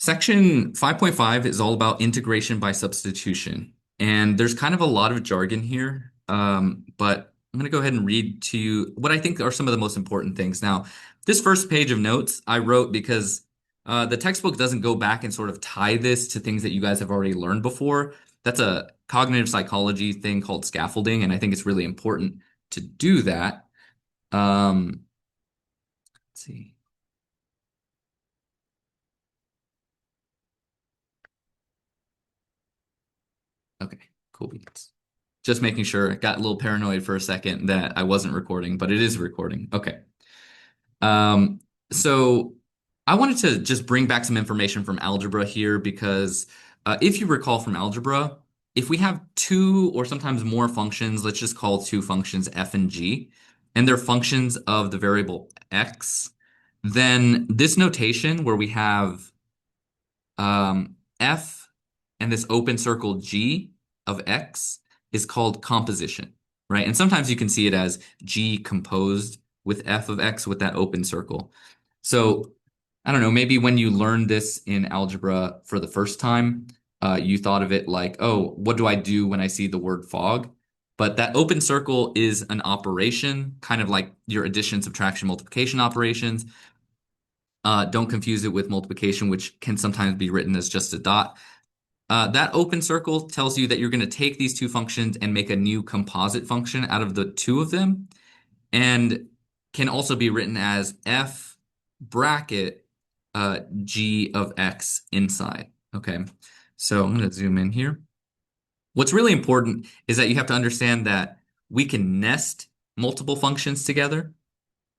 Section 5.5 is all about integration by substitution. And there's kind of a lot of jargon here, but I'm going to go ahead and read to you what I think are some of the most important things. Now, this first page of notes I wrote because the textbook doesn't go back and sort of tie this to things that you guys have already learned before. That's a cognitive psychology thing called scaffolding, and I think it's really important to do that. Let's see. Okay, cool beans. Just making sure. Got a little paranoid for a second that I wasn't recording, but it is recording. Okay. Um, so I wanted to just bring back some information from algebra here because if you recall from algebra, if we have two or sometimes more functions, let's just call two functions f and g, and they're functions of the variable x, then this notation where we have f and this open circle g of x is called composition, right? And sometimes you can see it as g composed with f of x with that open circle. So I don't know, maybe when you learned this in algebra for the first time, you thought of it like, oh, what do I do when I see the word fog? But that open circle is an operation, kind of like your addition, subtraction, multiplication operations. Don't confuse it with multiplication, which can sometimes be written as just a dot. That open circle tells you that you're going to take these two functions and make a new composite function out of the two of them, and can also be written as f bracket g of x inside. Okay, so I'm going to zoom in here. What's really important is that you have to understand that we can nest multiple functions together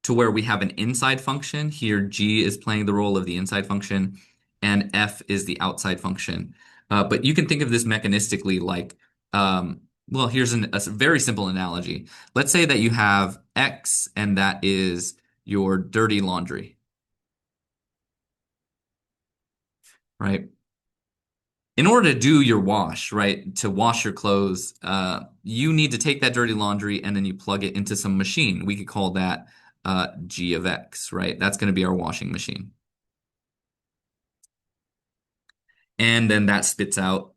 to where we have an inside function. Here, g is playing the role of the inside function, and f is the outside function. But you can think of this mechanistically like, well, here's a very simple analogy. Let's say that you have x, and that is your dirty laundry, right? In order to do your wash, right, to wash your clothes, you need to take that dirty laundry and then you plug it into some machine. We could call that g of x, right? That's going to be our washing machine. And then that spits out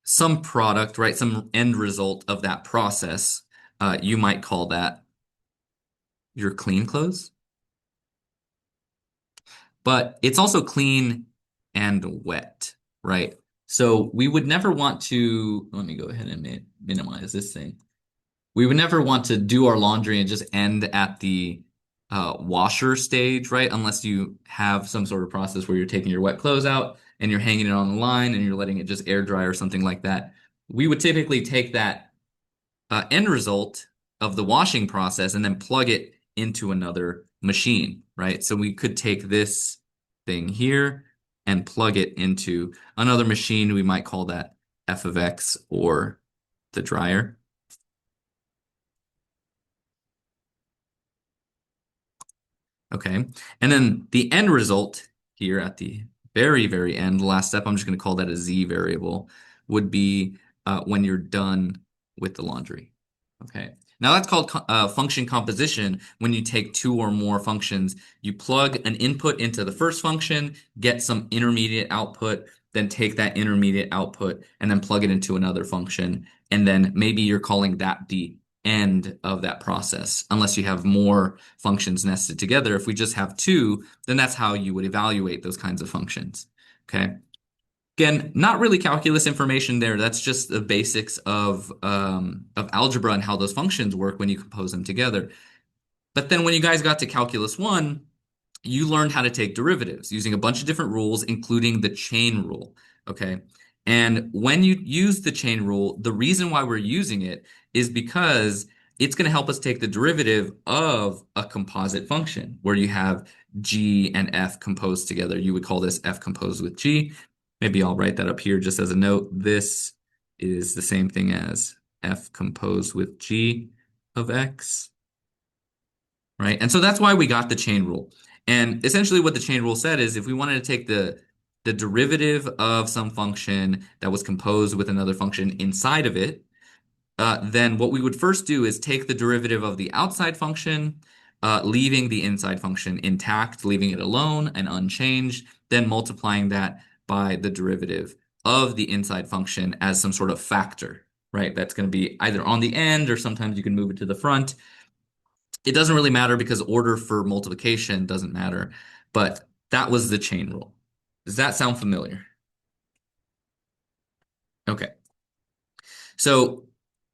some product, right? Some end result of that process. You might call that your clean clothes, but it's also clean and wet, right? So we would never want to, let me go ahead and minimize this thing. We would never want to do our laundry and just end at the washer stage, right? Unless you have some sort of process where you're taking your wet clothes out and you're hanging it on the line and you're letting it just air dry or something like that. We would typically take that end result of the washing process and then plug it into another machine, right? So we could take this thing here and plug it into another machine. We might call that f of x or the dryer. Okay. And then the end result here at the very, very end, the last step, I'm just going to call that a z variable, would be when you're done with the laundry. Okay. Now that's called function composition. When you take two or more functions, you plug an input into the first function, get some intermediate output, then take that intermediate output and then plug it into another function. And then maybe you're calling that the end of that process, unless you have more functions nested together. If we just have two, then that's how you would evaluate those kinds of functions. Okay. Again, not really calculus information there. That's just the basics of algebra and how those functions work when you compose them together. But then when you guys got to calculus one, you learned how to take derivatives using a bunch of different rules, including the chain rule. Okay. And when you use the chain rule, the reason why we're using it is because it's going to help us take the derivative of a composite function where you have g and f composed together. You would call this f composed with g. Maybe I'll write that up here just as a note. This is the same thing as f composed with g of x, right? And so that's why we got the chain rule. And essentially what the chain rule said is if we wanted to take the derivative of some function that was composed with another function inside of it, then what we would first do is take the derivative of the outside function, leaving the inside function intact, leaving it alone and unchanged, then multiplying that by the derivative of the inside function as some sort of factor, right? That's going to be either on the end or sometimes you can move it to the front. It doesn't really matter because order for multiplication doesn't matter, but that was the chain rule. Does that sound familiar? Okay. So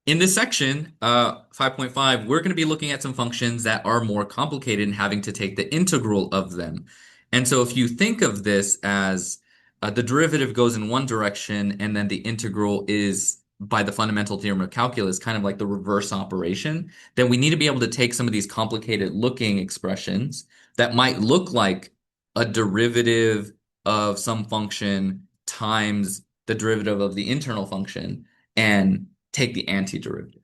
in this section, 5.5, we're going to be looking at some functions that are more complicated and having to take the integral of them. And so if you think of this as the derivative goes in one direction and then the integral is by the fundamental theorem of calculus, kind of like the reverse operation, then we need to be able to take some of these complicated looking expressions that might look like a derivative of some function times the derivative of the internal function and take the antiderivative,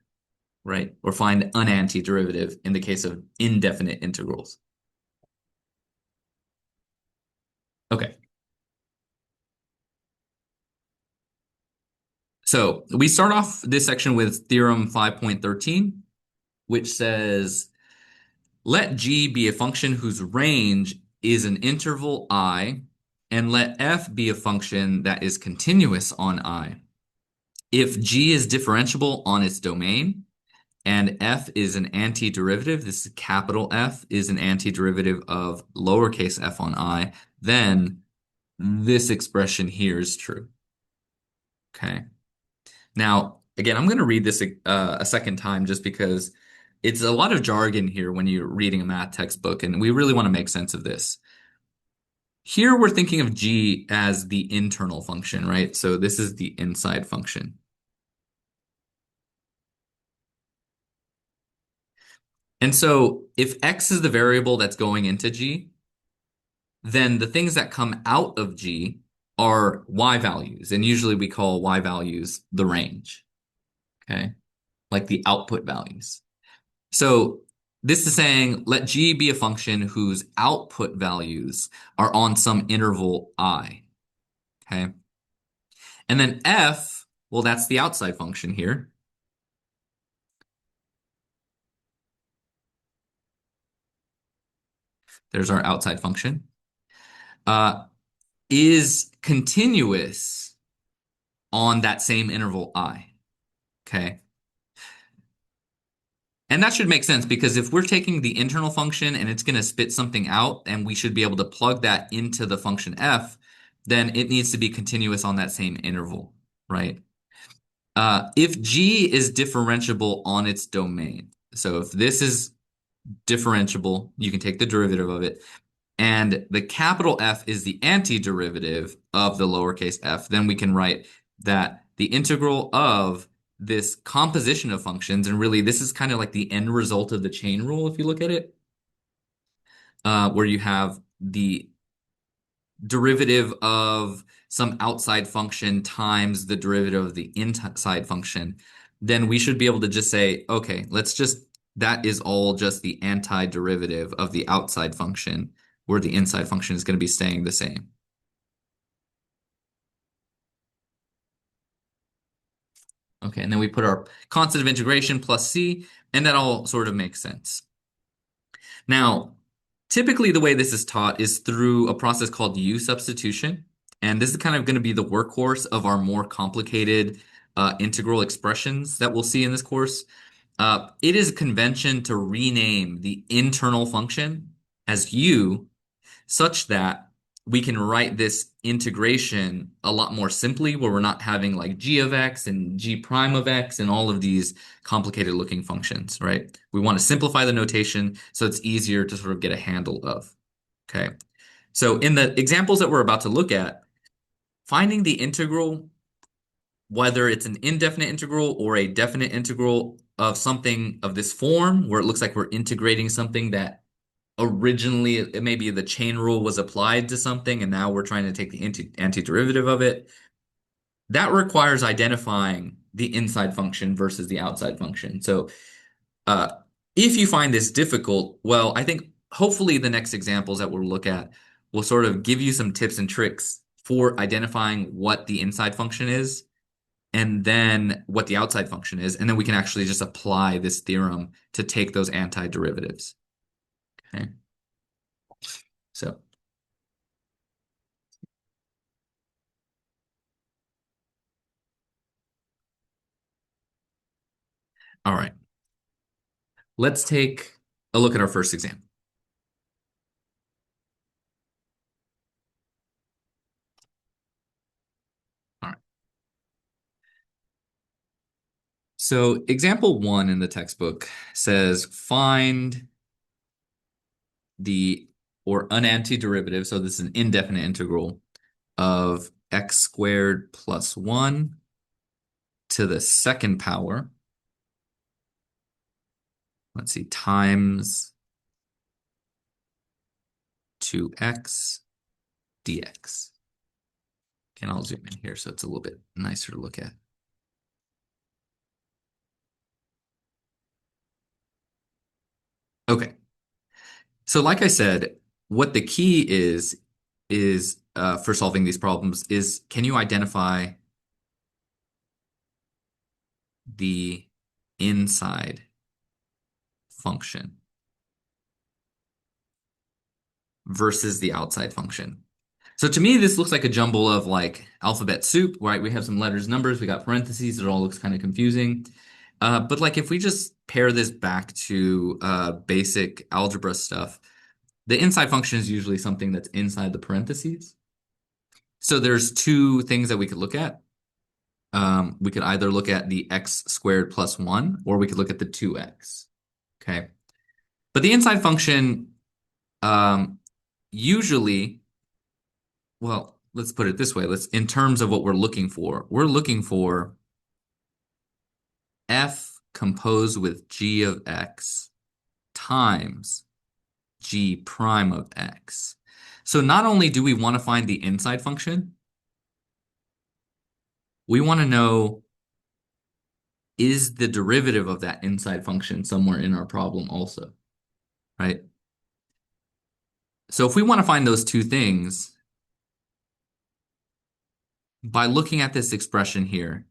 right? Or find an antiderivative in the case of indefinite integrals. Okay. So we start off this section with theorem 5.13, which says, let G be a function whose range is an interval I, and let F be a function that is continuous on I. If G is differentiable on its domain, and F is an antiderivative, this is capital F is an antiderivative of lowercase f on I, then this expression here is true. Okay. Now, again, I'm going to read this a second time just because it's a lot of jargon here when you're reading a math textbook, and we really want to make sense of this. Here we're thinking of G as the internal function, right? So this is the inside function. And so if X is the variable that's going into G, then the things that come out of G are Y values. And usually we call Y values the range, okay? Like the output values. So this is saying let G be a function whose output values are on some interval I, okay? And then F, well, that's the outside function here. There's our outside function. Is continuous on that same interval I, okay? And that should make sense because if we're taking the internal function and it's going to spit something out and we should be able to plug that into the function f, then it needs to be continuous on that same interval, right? If g is differentiable on its domain, so if this is differentiable, you can take the derivative of it, and the capital F is the antiderivative of the lowercase f, then we can write that the integral of this composition of functions, and really this is kind of like the end result of the chain rule if you look at it, where you have the derivative of some outside function times the derivative of the inside function, then we should be able to just say, okay, that is all just the antiderivative of the outside function, where the inside function is going to be staying the same. Okay, and then we put our constant of integration plus c, and that all sort of makes sense. Now, typically the way this is taught is through a process called substitution, and this is kind of going to be the workhorse of our more complicated integral expressions that we'll see in this course. It is convention to rename the internal function as u such that we can write this integration a lot more simply, where we're not having like g of x and g prime of x and all of these complicated looking functions, right? We want to simplify the notation so it's easier to sort of get a handle of. Okay. So in the examples that we're about to look at, finding the integral, whether it's an indefinite integral or a definite integral of something of this form, where it looks like we're integrating something that originally maybe the chain rule was applied to something and now we're trying to take the antiderivative of it, that requires identifying the inside function versus the outside function. So uh, if you find this difficult, well, I think hopefully the next examples that we'll look at will sort of give you some tips and tricks for identifying what the inside function is and then what the outside function is, and then we can actually just apply this theorem to take those antiderivatives. Okay. So, all right. Let's take a look at our first example. All right. So, example one in the textbook says find the or an antiderivative. So, this is an indefinite integral of x squared plus 1 to the second power. Let's see, times 2x dx. And I'll zoom in here so it's a little bit nicer to look at. Okay. So like I said, what the key is for solving these problems is can you identify the inside function versus the outside function? So to me, this looks like a jumble of like alphabet soup, right? We have some letters, numbers, we got parentheses. It all looks kind of confusing. But like if we just pair this back to basic algebra stuff, the inside function is usually something that's inside the parentheses. So there's two things that we could look at. We could either look at the x squared plus 1, or we could look at the 2x. Okay. But the inside function um, usually, well, let's put it this way. In terms of what we're looking for f composed with g of x times g prime of x. So not only do we want to find the inside function, we want to know is the derivative of that inside function somewhere in our problem also, right? So if we want to find those two things, by looking at this expression here,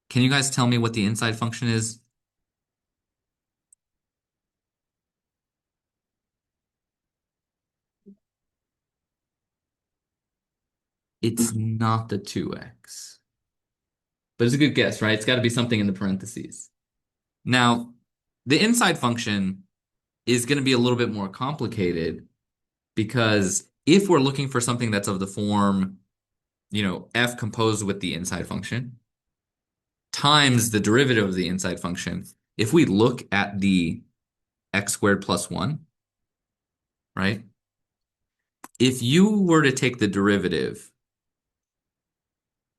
can you guys tell me what the inside function is? It's not the 2x. But it's a good guess, right? It's got to be something in the parentheses. Now, the inside function is going to be a little bit more complicated because if we're looking for something that's of the form, f composed with the inside function times the derivative of the inside function, if we look at the x squared plus 1, right? If you were to take the derivative,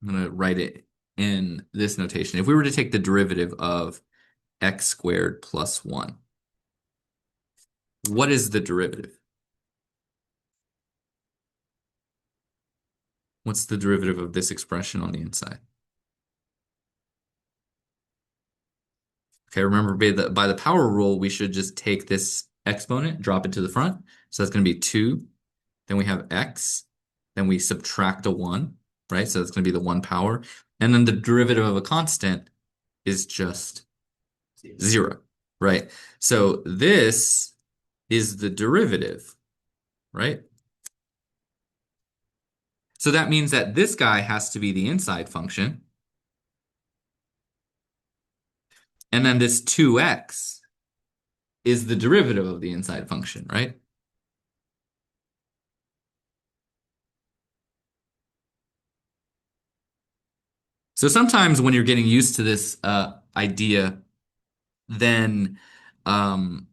I'm going to write it in this notation. If we were to take the derivative of x squared plus 1, what is the derivative? What's the derivative of this expression on the inside? Okay, remember by the power rule, we should just take this exponent, drop it to the front. So that's going to be 2. Then we have x. Then we subtract a 1, right? So that's going to be the 1 power. And then the derivative of a constant is just 0, right? So this is the derivative, right? So that means that this guy has to be the inside function. And then this 2x is the derivative of the inside function, right? So sometimes when you're getting used to this idea, then um,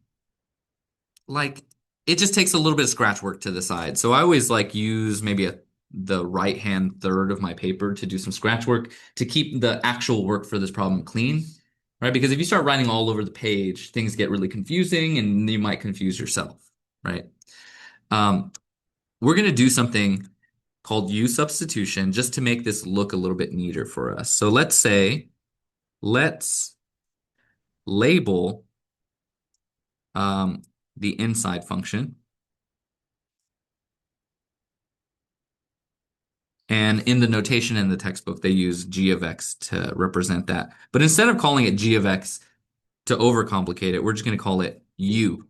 like it just takes a little bit of scratch work to the side. So I always like use maybe the right hand third of my paper to do some scratch work to keep the actual work for this problem clean, right? Because if you start writing all over the page, things get really confusing and you might confuse yourself, right? Um, we're going to do something called use substitution just to make this look a little bit neater for us. So let's label the inside function. And in the notation in the textbook, they use g of x to represent that. But instead of calling it g of x to overcomplicate it, we're just going to call it u.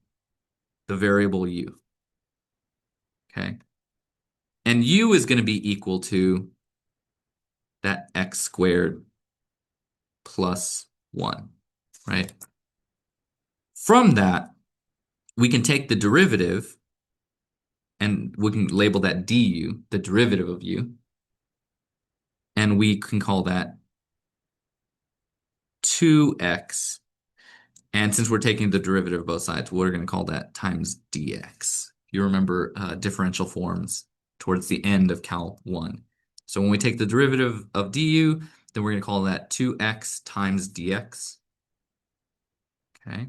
the variable u. Okay. And u is going to be equal to that x squared plus 1, right? From that, we can take the derivative and we can label that du, the derivative of u, and we can call that 2x. And since we're taking the derivative of both sides, we're going to call that times dx. You remember differential forms towards the end of Cal 1. So when we take the derivative of du, then we're going to call that 2x times dx. Okay.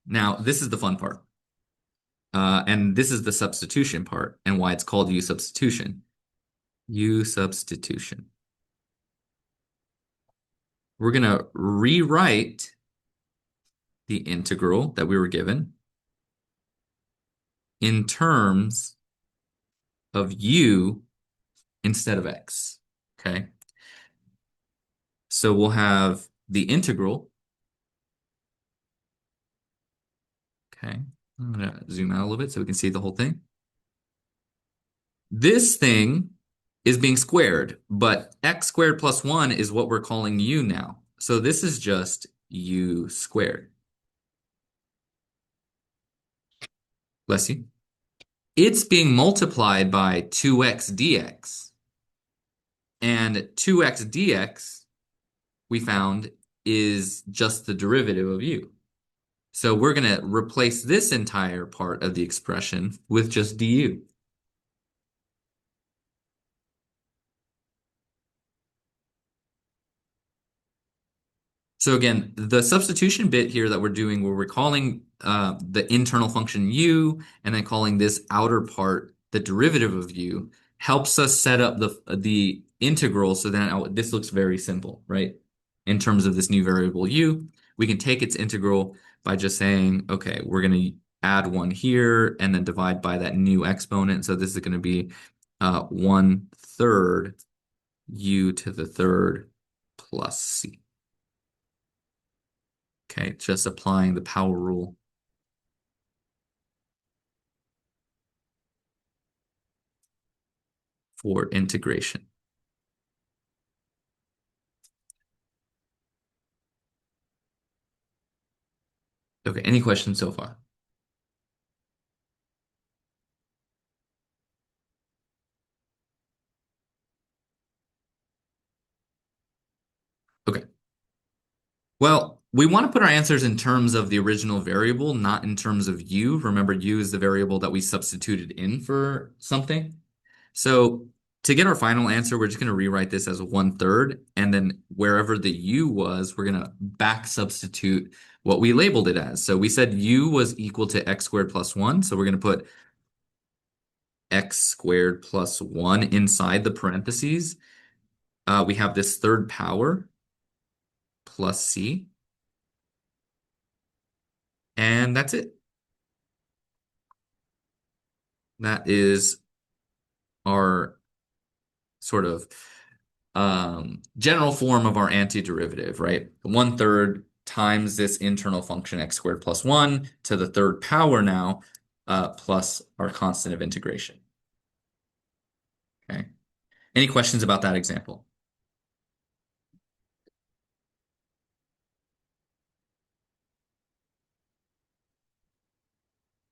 Now, this is the fun part. And this is the substitution part and why it's called u substitution. U substitution. We're going to rewrite the integral that we were given in terms of u instead of x. Okay. So we'll have the integral. Okay. I'm going to zoom out a little bit so we can see the whole thing. This thing is being squared, but x squared plus 1 is what we're calling u now. So this is just u squared. Bless you. It's being multiplied by 2x dx. And 2x dx, we found, is just the derivative of u. So we're going to replace this entire part of the expression with just du. So again, the substitution bit here that we're doing where we're calling the internal function u and then calling this outer part the derivative of u helps us set up the integral so that this looks very simple, right? In terms of this new variable u, we can take its integral by just saying, okay, we're going to add 1 here and then divide by that new exponent. So this is going to be 1/3 u to the third plus c. Okay, just applying the power rule. For integration. Okay, any questions so far? Okay. Well, we want to put our answers in terms of the original variable, not in terms of u. Remember, u is the variable that we substituted in for something. So to get our final answer, we're just going to rewrite this as 1/3, and then wherever the u was, we're going to back substitute what we labeled it as. So we said u was equal to x squared plus 1, so we're going to put x squared plus 1 inside the parentheses. We have this third power plus c, and that's it. That is our sort of general form of our antiderivative, right? 1/3 times this internal function x squared plus 1 to the third power now, plus our constant of integration. Okay. Any questions about that example?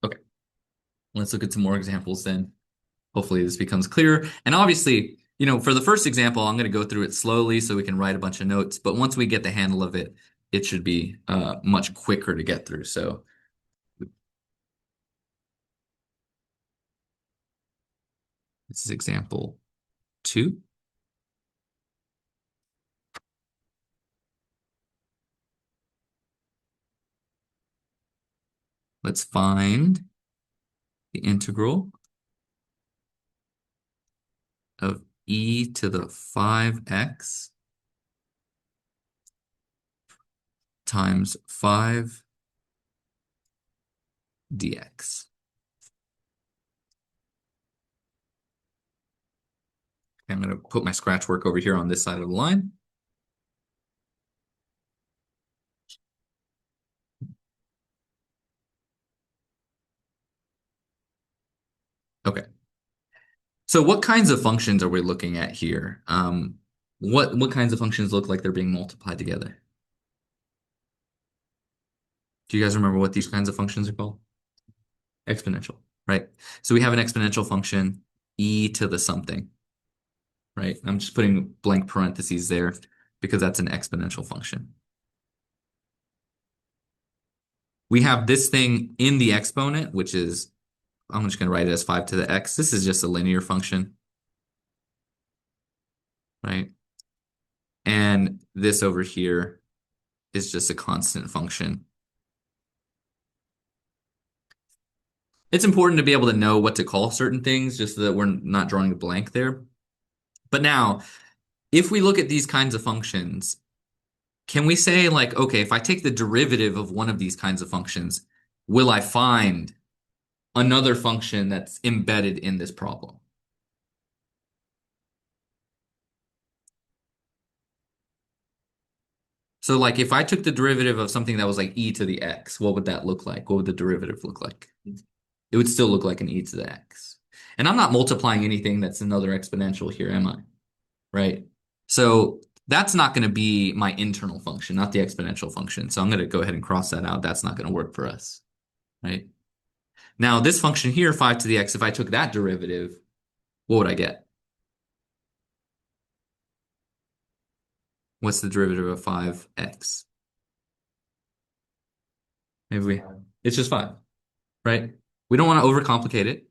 Okay. Let's look at some more examples then. Hopefully this becomes clearer. And obviously, for the first example, I'm going to go through it slowly so we can write a bunch of notes. But once we get the handle of it, it should be much quicker to get through. So this is example 2. Let's find the integral of e to the 5x times 5 dx. I'm going to put my scratch work over here on this side of the line. Okay. So what kinds of functions are we looking at here? What kinds of functions look like they're being multiplied together? Do you guys remember what these kinds of functions are called? Exponential, right? So we have an exponential function, e to the something, right? I'm just putting blank parentheses there because that's an exponential function. We have this thing in the exponent, which is, I'm just going to write it as 5 to the x. This is just a linear function, right? And this over here is just a constant function. It's important to be able to know what to call certain things just so that we're not drawing a blank there. But now, if we look at these kinds of functions, can we say like, okay, if I take the derivative of one of these kinds of functions, will I find another function that's embedded in this problem? So like if I took the derivative of something that was like e to the x, what would that look like? What would the derivative look like? It would still look like an e to the x. And I'm not multiplying anything that's another exponential here, am I? Right? So that's not going to be my internal function, not the exponential function. So I'm going to go ahead and cross that out. That's not going to work for us, right? Now this function here, 5 to the x, if I took that derivative, what would I get? What's the derivative of 5x? Maybe it's just 5, right? We don't want to overcomplicate it,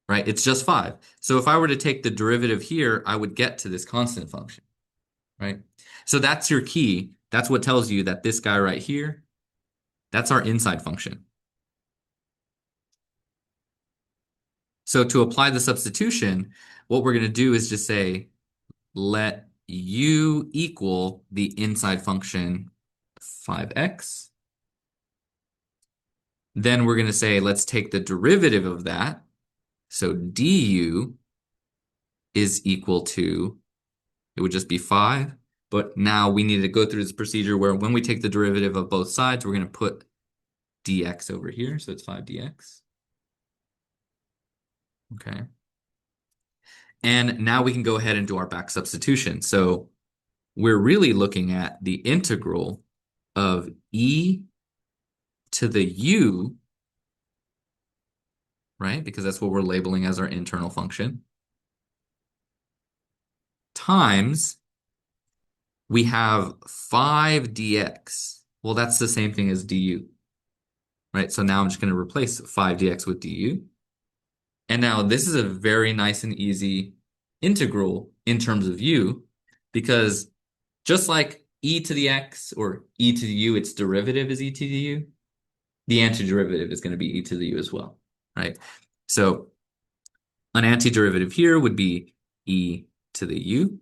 right? It's just 5. So if I were to take the derivative here, I would get to this constant function, right? So that's your key. That's what tells you that this guy right here, that's our inside function. So to apply the substitution, what we're going to do is just say, let u equal the inside function 5x. Then we're going to say, let's take the derivative of that. So du is equal to, it would just be 5. But now we need to go through this procedure where when we take the derivative of both sides, we're going to put dx over here. So it's 5 dx. Okay. And now we can go ahead and do our back substitution. So we're really looking at the integral of e to the u, right? Because that's what we're labeling as our internal function, times we have 5 dx. Well, that's the same thing as du, right? So now I'm just going to replace 5 dx with du. And now this is a very nice and easy integral in terms of u, because just like e to the x or e to the u, its derivative is e to the u, the antiderivative is going to be e to the u as well, right? So an antiderivative here would be e to the u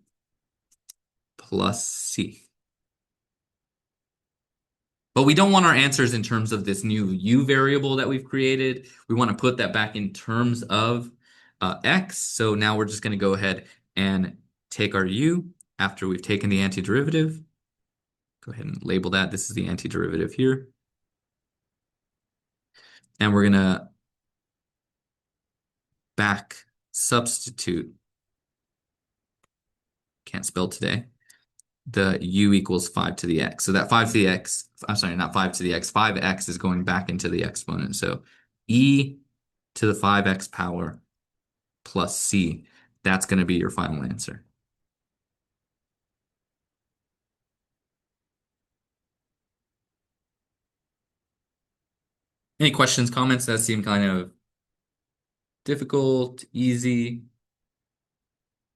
plus c. But we don't want our answers in terms of this new u variable that we've created. We want to put that back in terms of x. So now we're just going to go ahead and take our u after we've taken the antiderivative. Go ahead and label that. This is the antiderivative here. And we're going to back substitute, can't spell today, the u equals 5 to the x. So that 5 to the x, I'm sorry, not 5 to the x, 5x is going back into the exponent. So e to the 5x power plus c, that's going to be your final answer. Any questions, comments that seem kind of difficult, easy?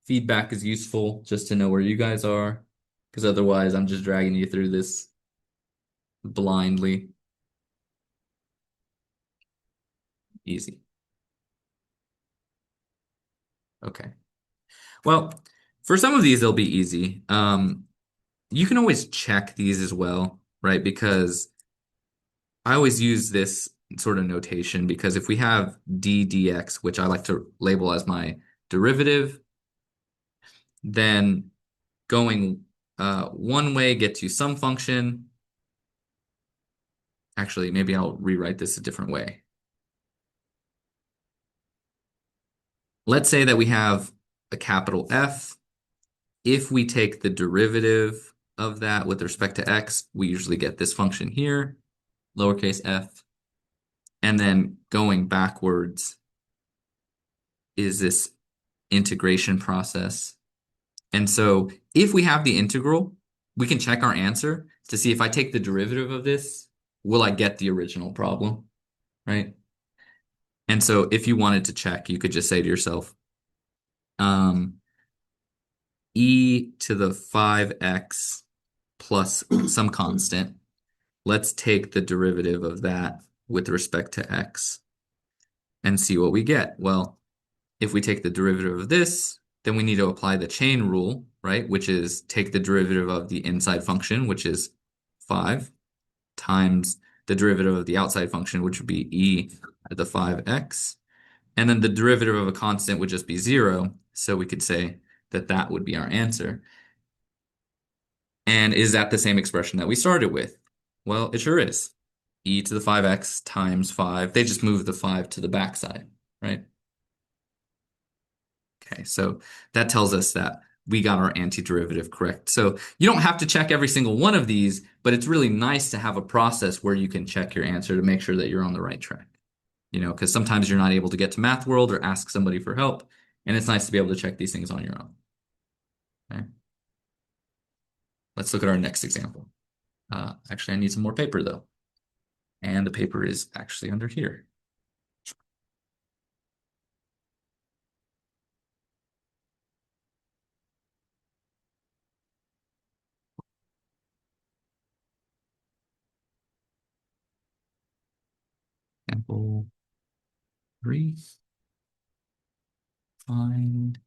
Feedback is useful just to know where you guys are, because otherwise I'm just dragging you through this blindly. Easy. Okay. Well, for some of these, they'll be easy. You can always check these as well, right? Because I always use this sort of notation because if we have d dx, which I like to label as my derivative, then going one way gets you some function. Actually, maybe I'll rewrite this a different way. Let's say that we have a capital F. If we take the derivative of that with respect to x, we usually get this function here, lowercase f. And then going backwards is this integration process. And so if we have the integral, we can check our answer to see if I take the derivative of this, will I get the original problem, right? And so if you wanted to check, you could just say to yourself, um, e to the 5x plus some constant. Let's take the derivative of that with respect to x and see what we get. Well, if we take the derivative of this, then we need to apply the chain rule, right? Which is take the derivative of the inside function, which is 5, times the derivative of the outside function, which would be e to the 5x. And then the derivative of a constant would just be 0. So we could say that that would be our answer. And is that the same expression that we started with? Well, it sure is. E to the 5x times 5. They just move the 5 to the backside, right? Okay, so that tells us that we got our antiderivative correct. So you don't have to check every single one of these, but it's really nice to have a process where you can check your answer to make sure that you're on the right track. Because sometimes you're not able to get to Math World or ask somebody for help, and it's nice to be able to check these things on your own. Okay. Let's look at our next example. Actually, I need some more paper though. And the paper is actually under here. Example 3. Find.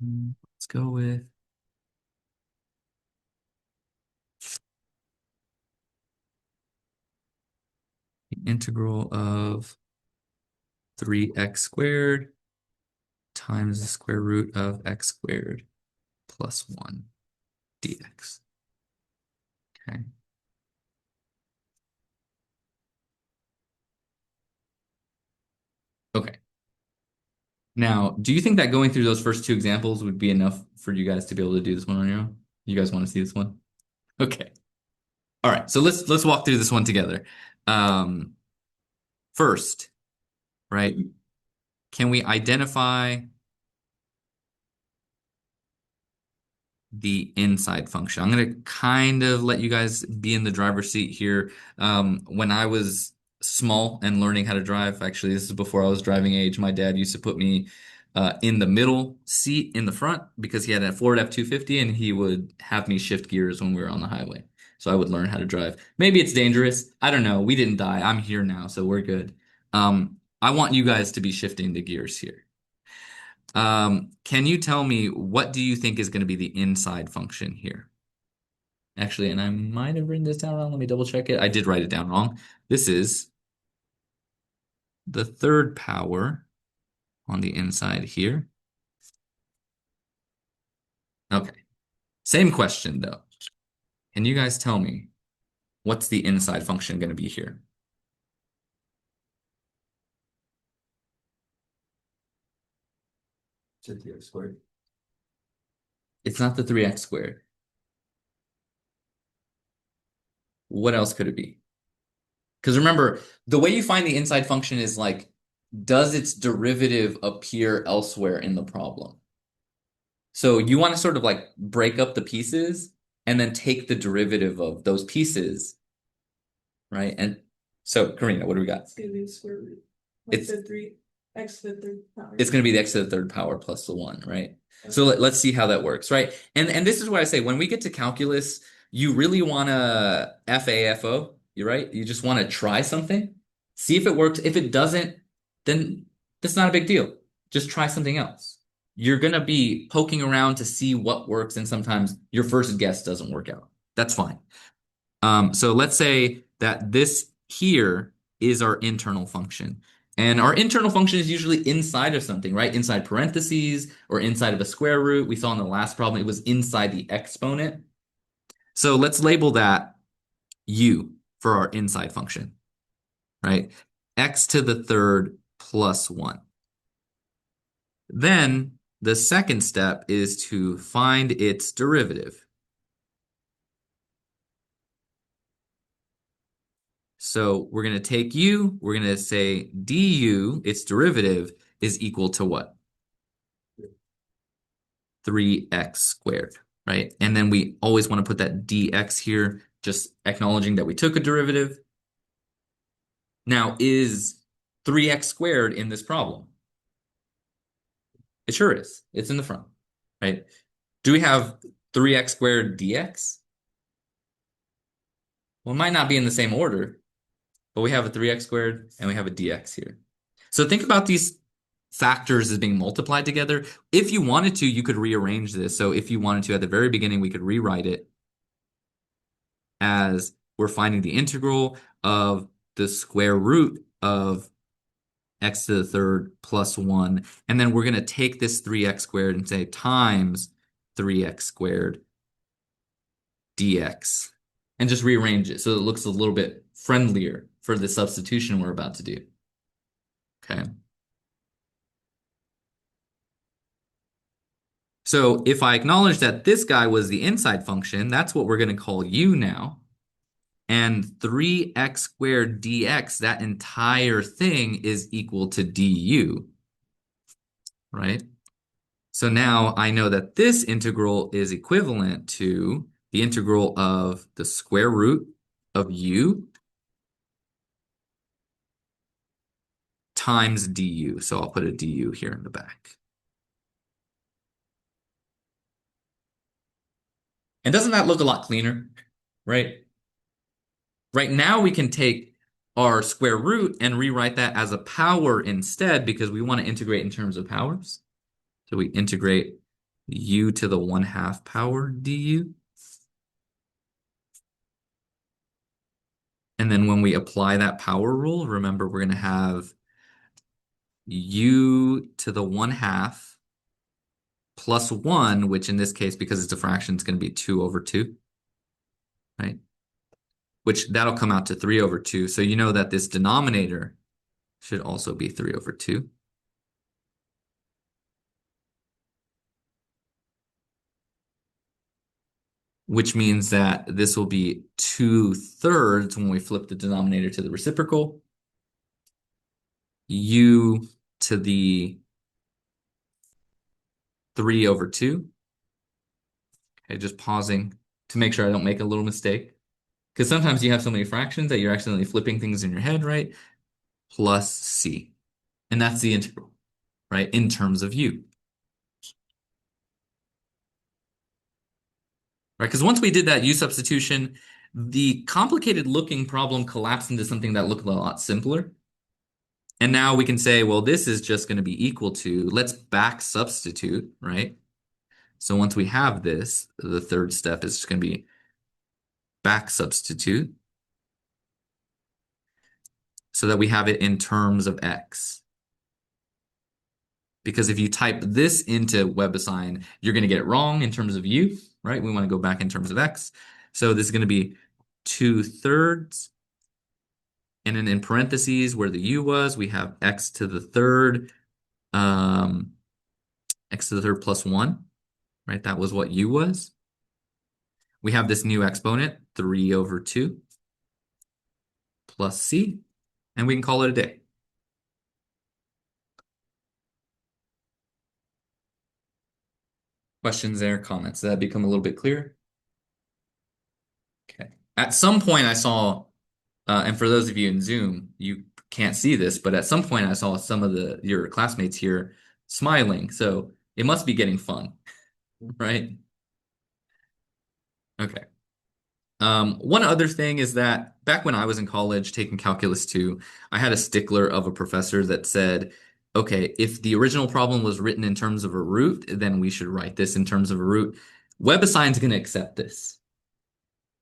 Let's go with the integral of 3x squared times the square root of x squared plus 1 dx. Okay. Okay. Now, do you think that going through those first two examples would be enough for you guys to be able to do this one on your own? You guys want to see this one? Okay. All right. So let's walk through this one together. Um, First, right? Can we identify the inside function? I'm going to kind of let you guys be in the driver's seat here. When I was small and learning how to drive, actually, this is before I was driving age, my dad used to put me in the middle seat in the front because he had a Ford F-250 and he would have me shift gears when we were on the highway. So I would learn how to drive. Maybe it's dangerous. I don't know. We didn't die. I'm here now, so we're good. I want you guys to be shifting the gears here. Can you tell me what do you think is going to be the inside function here? Actually, and I might have written this down wrong. Let me double check it. I did write it down wrong. This is the third power on the inside here. Okay. Same question though. Can you guys tell me what's the inside function going to be here? To 3x squared. It's not the 3x squared. What else could it be? Because remember, the way you find the inside function is like, does its derivative appear elsewhere in the problem? So you want to sort of like break up the pieces and then take the derivative of those pieces, right? And so, Karina, what do we got? It's gonna be the square root. It's the 3x to the third power. It's going to be the x to the third power plus the 1, right? So let's see how that works, right? And this is why I say when we get to calculus, you really want to FAFO, you're right? You just want to try something, see if it works. If it doesn't, then that's not a big deal. Just try something else. You're going to be poking around to see what works, and sometimes your first guess doesn't work out. That's fine. So let's say that this here is our internal function. And our internal function is usually inside of something, right? Inside parentheses or inside of a square root. We saw in the last problem, it was inside the exponent. So let's label that u for our inside function, right? X to the third plus 1. Then the second step is to find its derivative. So we're going to take u, we're going to say du, its derivative, is equal to what? 3x squared, right? And then we always want to put that dx here, just acknowledging that we took a derivative. Now, is 3x squared in this problem? It sure is. It's in the front, right? Do we have 3x squared dx? Well, it might not be in the same order, but we have a 3x squared and we have a dx here. So think about these factors as being multiplied together. If you wanted to, you could rearrange this. So if you wanted to, at the very beginning, we could rewrite it as we're finding the integral of the square root of x to the third plus 1. And then we're going to take this 3x squared and say times 3x squared dx. And just rearrange it so it looks a little bit friendlier for the substitution we're about to do. Okay. So if I acknowledge that this guy was the inside function, that's what we're going to call u now. And 3x squared dx, that entire thing is equal to du, right? So now I know that this integral is equivalent to the integral of the square root of u times du. So I'll put a du here in the back. And doesn't that look a lot cleaner, right? Right now we can take our square root and rewrite that as a power instead because we want to integrate in terms of powers. So we integrate u to the 1/2 power du. And then when we apply that power rule, remember we're going to have u to the 1/2 plus 1, which in this case, because it's a fraction, it's going to be 2/2, right? Which that'll come out to 3/2. So you know that this denominator should also be 3/2. Which means that this will be 2/3 when we flip the denominator to the reciprocal. U to the 3/2. Okay, just pausing to make sure I don't make a little mistake. Because sometimes you have so many fractions that you're accidentally flipping things in your head, right? Plus c. And that's the integral, right? In terms of u. Right? Because once we did that u substitution, the complicated looking problem collapsed into something that looked a lot simpler. And now we can say, well, this is just going to be equal to, let's back substitute, right? So once we have this, the third step is just going to be back substitute so that we have it in terms of x. Because if you type this into WebAssign, you're going to get it wrong in terms of u, right? We want to go back in terms of x. So this is going to be 2/3. And then in parentheses where the u was, we have x to the third, x to the third plus 1, right? That was what u was. We have this new exponent, 3/2 plus c, and we can call it a day. Questions there, comments? Does that become a little bit clearer? Okay. At some point I saw, and for those of you in Zoom, you can't see this, but at some point I saw some of your classmates here smiling. So it must be getting fun, right? Okay. One other thing is that back when I was in college taking Calculus 2, I had a stickler of a professor that said, okay, if the original problem was written in terms of a root, then we should write this in terms of a root. WebAssign's going to accept this.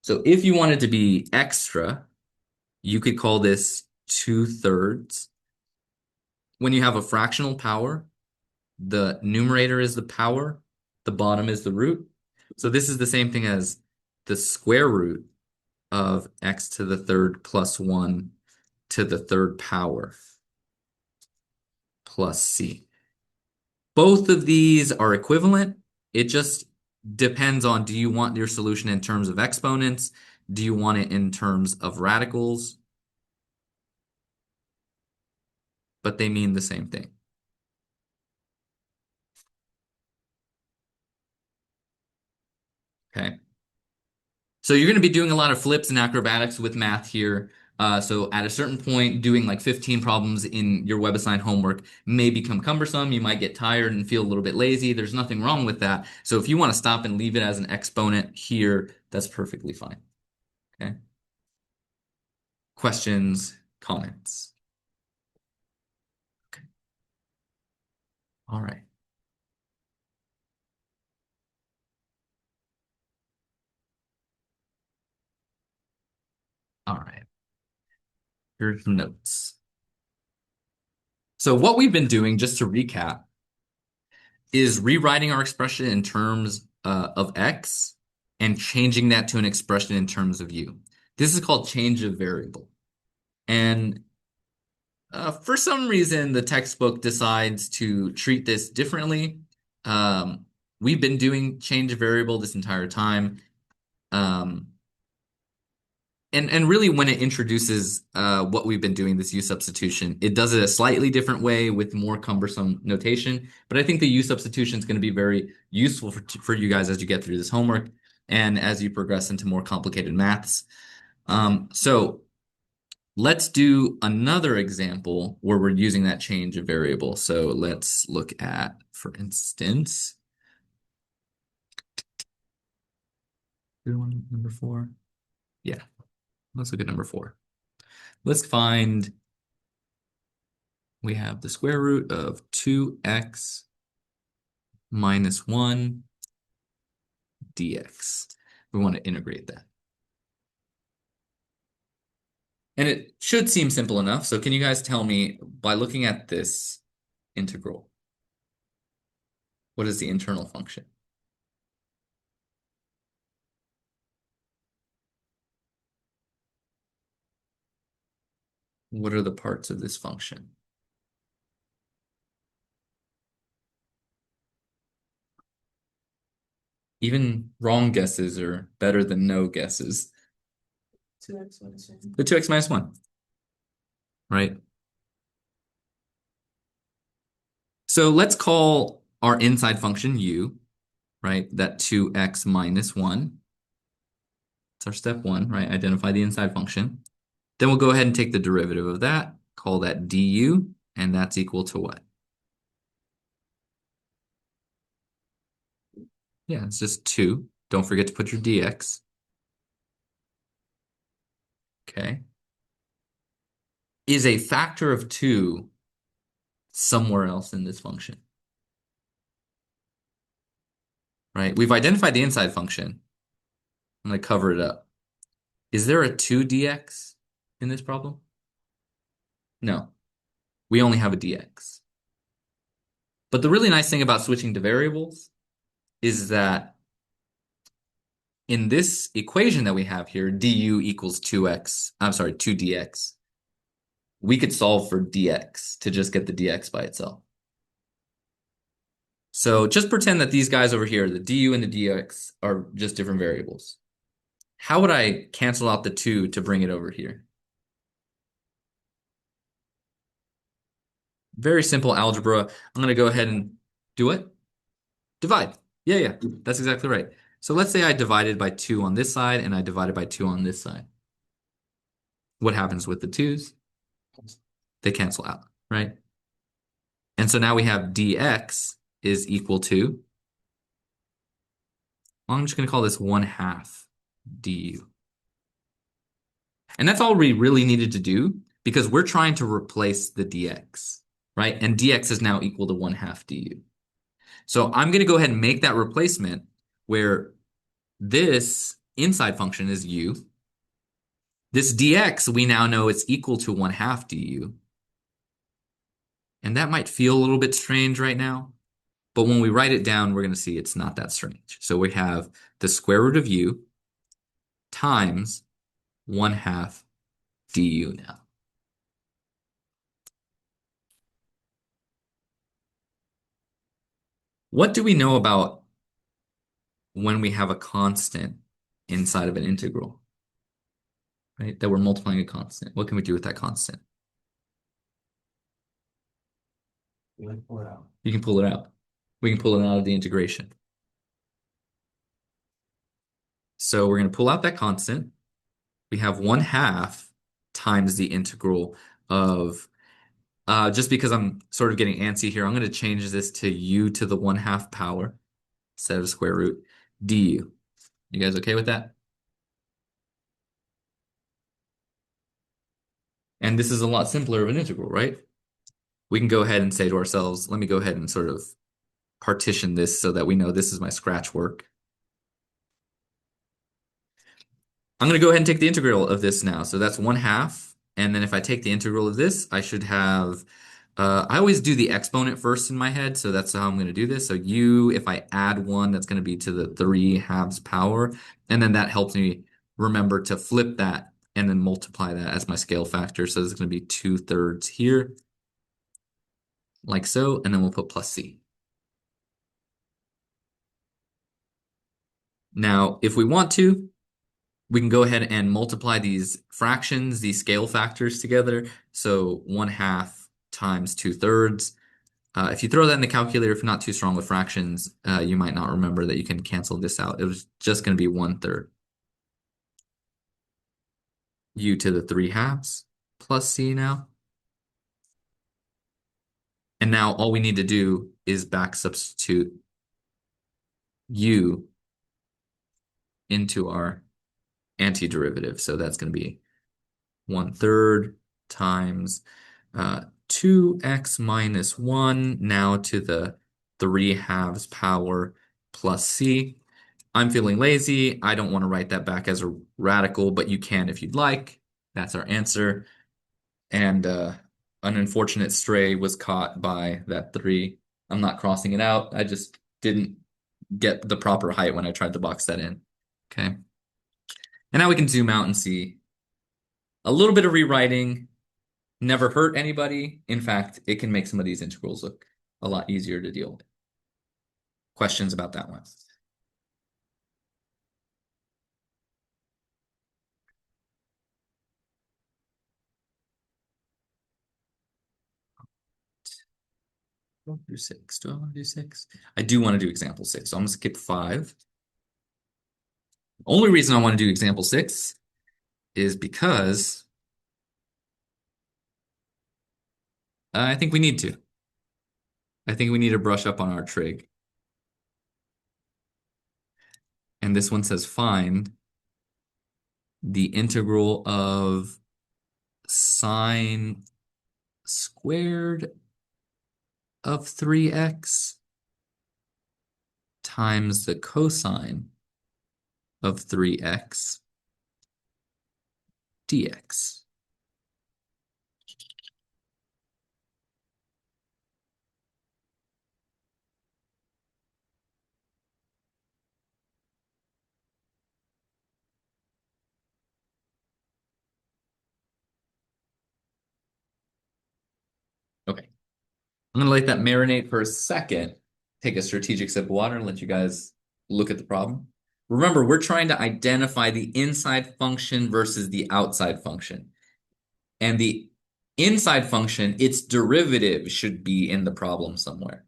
So if you wanted to be extra, you could call this 2/3. When you have a fractional power, the numerator is the power, the bottom is the root. So this is the same thing as the square root of x to the third plus 1 to the third power. plus c. Both of these are equivalent. It just depends on, do you want your solution in terms of exponents? Do you want it in terms of radicals? But they mean the same thing. Okay. So you're going to be doing a lot of flips and acrobatics with math here. So at a certain point, doing like 15 problems in your WebAssign homework may become cumbersome. You might get tired and feel a little bit lazy. There's nothing wrong with that. So if you want to stop and leave it as an exponent here, that's perfectly fine. Okay. Questions, comments. Okay. All right. All right. Here's some notes. So what we've been doing, just to recap, is rewriting our expression in terms of x and changing that to an expression in terms of u. This is called change of variable. And for some reason, the textbook decides to treat this differently. Um, we've been doing change of variable this entire time. Um, and really, when it introduces what we've been doing, this U substitution, it does it a slightly different way with more cumbersome notation. But I think the U substitution is going to be very useful for you guys as you get through this homework and as you progress into more complicated maths. So let's do another example where we're using that change of variable. So let's look at, for instance, number 4. Yeah, let's look at number 4. Let's find, we have the square root of 2x minus 1 dx. We want to integrate that. And it should seem simple enough. So can you guys tell me, by looking at this integral, what is the internal function? What are the parts of this function? Even wrong guesses are better than no guesses. 2x minus 1. The 2x minus 1, right? So let's call our inside function u, right? That 2x minus 1. It's our step 1, right? Identify the inside function. Then we'll go ahead and take the derivative of that, call that du, and that's equal to what? Yeah, it's just 2. Don't forget to put your dx. Okay. Is a factor of 2 somewhere else in this function? Right? We've identified the inside function. I'm going to cover it up. Is there a 2 dx in this problem? No. We only have a dx. But the really nice thing about switching to variables is that in this equation that we have here, du equals 2x, I'm sorry, 2dx, we could solve for dx to just get the dx by itself. So just pretend that these guys over here, the du and the dx, are just different variables. How would I cancel out the 2 to bring it over here? Very simple algebra. I'm going to go ahead and do it. Divide. Yeah, that's exactly right. So let's say I divided by 2 on this side and I divided by 2 on this side. What happens with the 2's? They cancel out, right? And so now we have dx is equal to, well, I'm just going to call this 1/2 du. And that's all we really needed to do because we're trying to replace the dx, right? And dx is now equal to 1/2 du. So I'm going to go ahead and make that replacement where this inside function is u. This dx, we now know it's equal to 1/2 du. And that might feel a little bit strange right now, but when we write it down, we're going to see it's not that strange. So we have the square root of u times 1/2 du now. What do we know about when we have a constant inside of an integral, right? That we're multiplying a constant. What can we do with that constant? Like, pull it out. You can pull it out. We can pull it out of the integration. So we're going to pull out that constant. We have 1/2 times the integral of, just because I'm sort of getting antsy here, I'm going to change this to u to the 1/2 power instead of square root du. You guys okay with that? And this is a lot simpler of an integral, right? We can go ahead and say to ourselves, let me go ahead and sort of partition this so that we know this is my scratch work. I'm going to go ahead and take the integral of this now. So that's 1/2. And then if I take the integral of this, I should have, I always do the exponent first in my head. So that's how I'm going to do this. So u, if I add 1, that's going to be to the 3/2 power. And then that helps me remember to flip that and then multiply that as my scale factor. So it's going to be 2/3 here, like so. And then we'll put plus c. Now, if we want to, we can go ahead and multiply these fractions, these scale factors together. So 1/2 times 2/3. If you throw that in the calculator, if you're not too strong with fractions, you might not remember that you can cancel this out. It was just going to be 1/3. U to the 3/2 plus C now. And now all we need to do is back substitute U into our antiderivative. So that's going to be 1/3 times 2x minus 1 now to the 3/2 power plus c. I'm feeling lazy. I don't want to write that back as a radical, but you can if you'd like. That's our answer. And an unfortunate stray was caught by that 3. I'm not crossing it out. I just didn't get the proper height when I tried to box that in. Okay. And now we can zoom out and see a little bit of rewriting. Never hurt anybody. In fact, it can make some of these integrals look a lot easier to deal with. Questions about that one? Do I want to do 6? Do I want to do 6? I do want to do example 6, so I'm going to skip 5. Only reason I want to do example 6 is because I think we need to. I think we need to brush up on our trig. And this one says find the integral of sine squared of 3x times the cosine of 3x dx. Okay. I'm going to let that marinate for a second, take a strategic sip of water, and let you guys look at the problem. Remember, we're trying to identify the inside function versus the outside function. And the inside function, its derivative should be in the problem somewhere.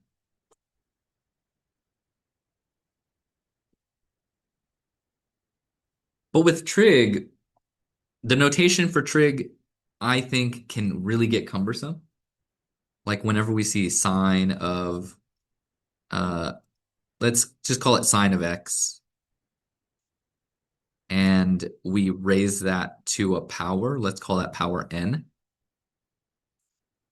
But with trig, the notation for trig, I think, can really get cumbersome. Like whenever we see sine of, uh, let's just call it sine of x, and we raise that to a power, let's call that power n.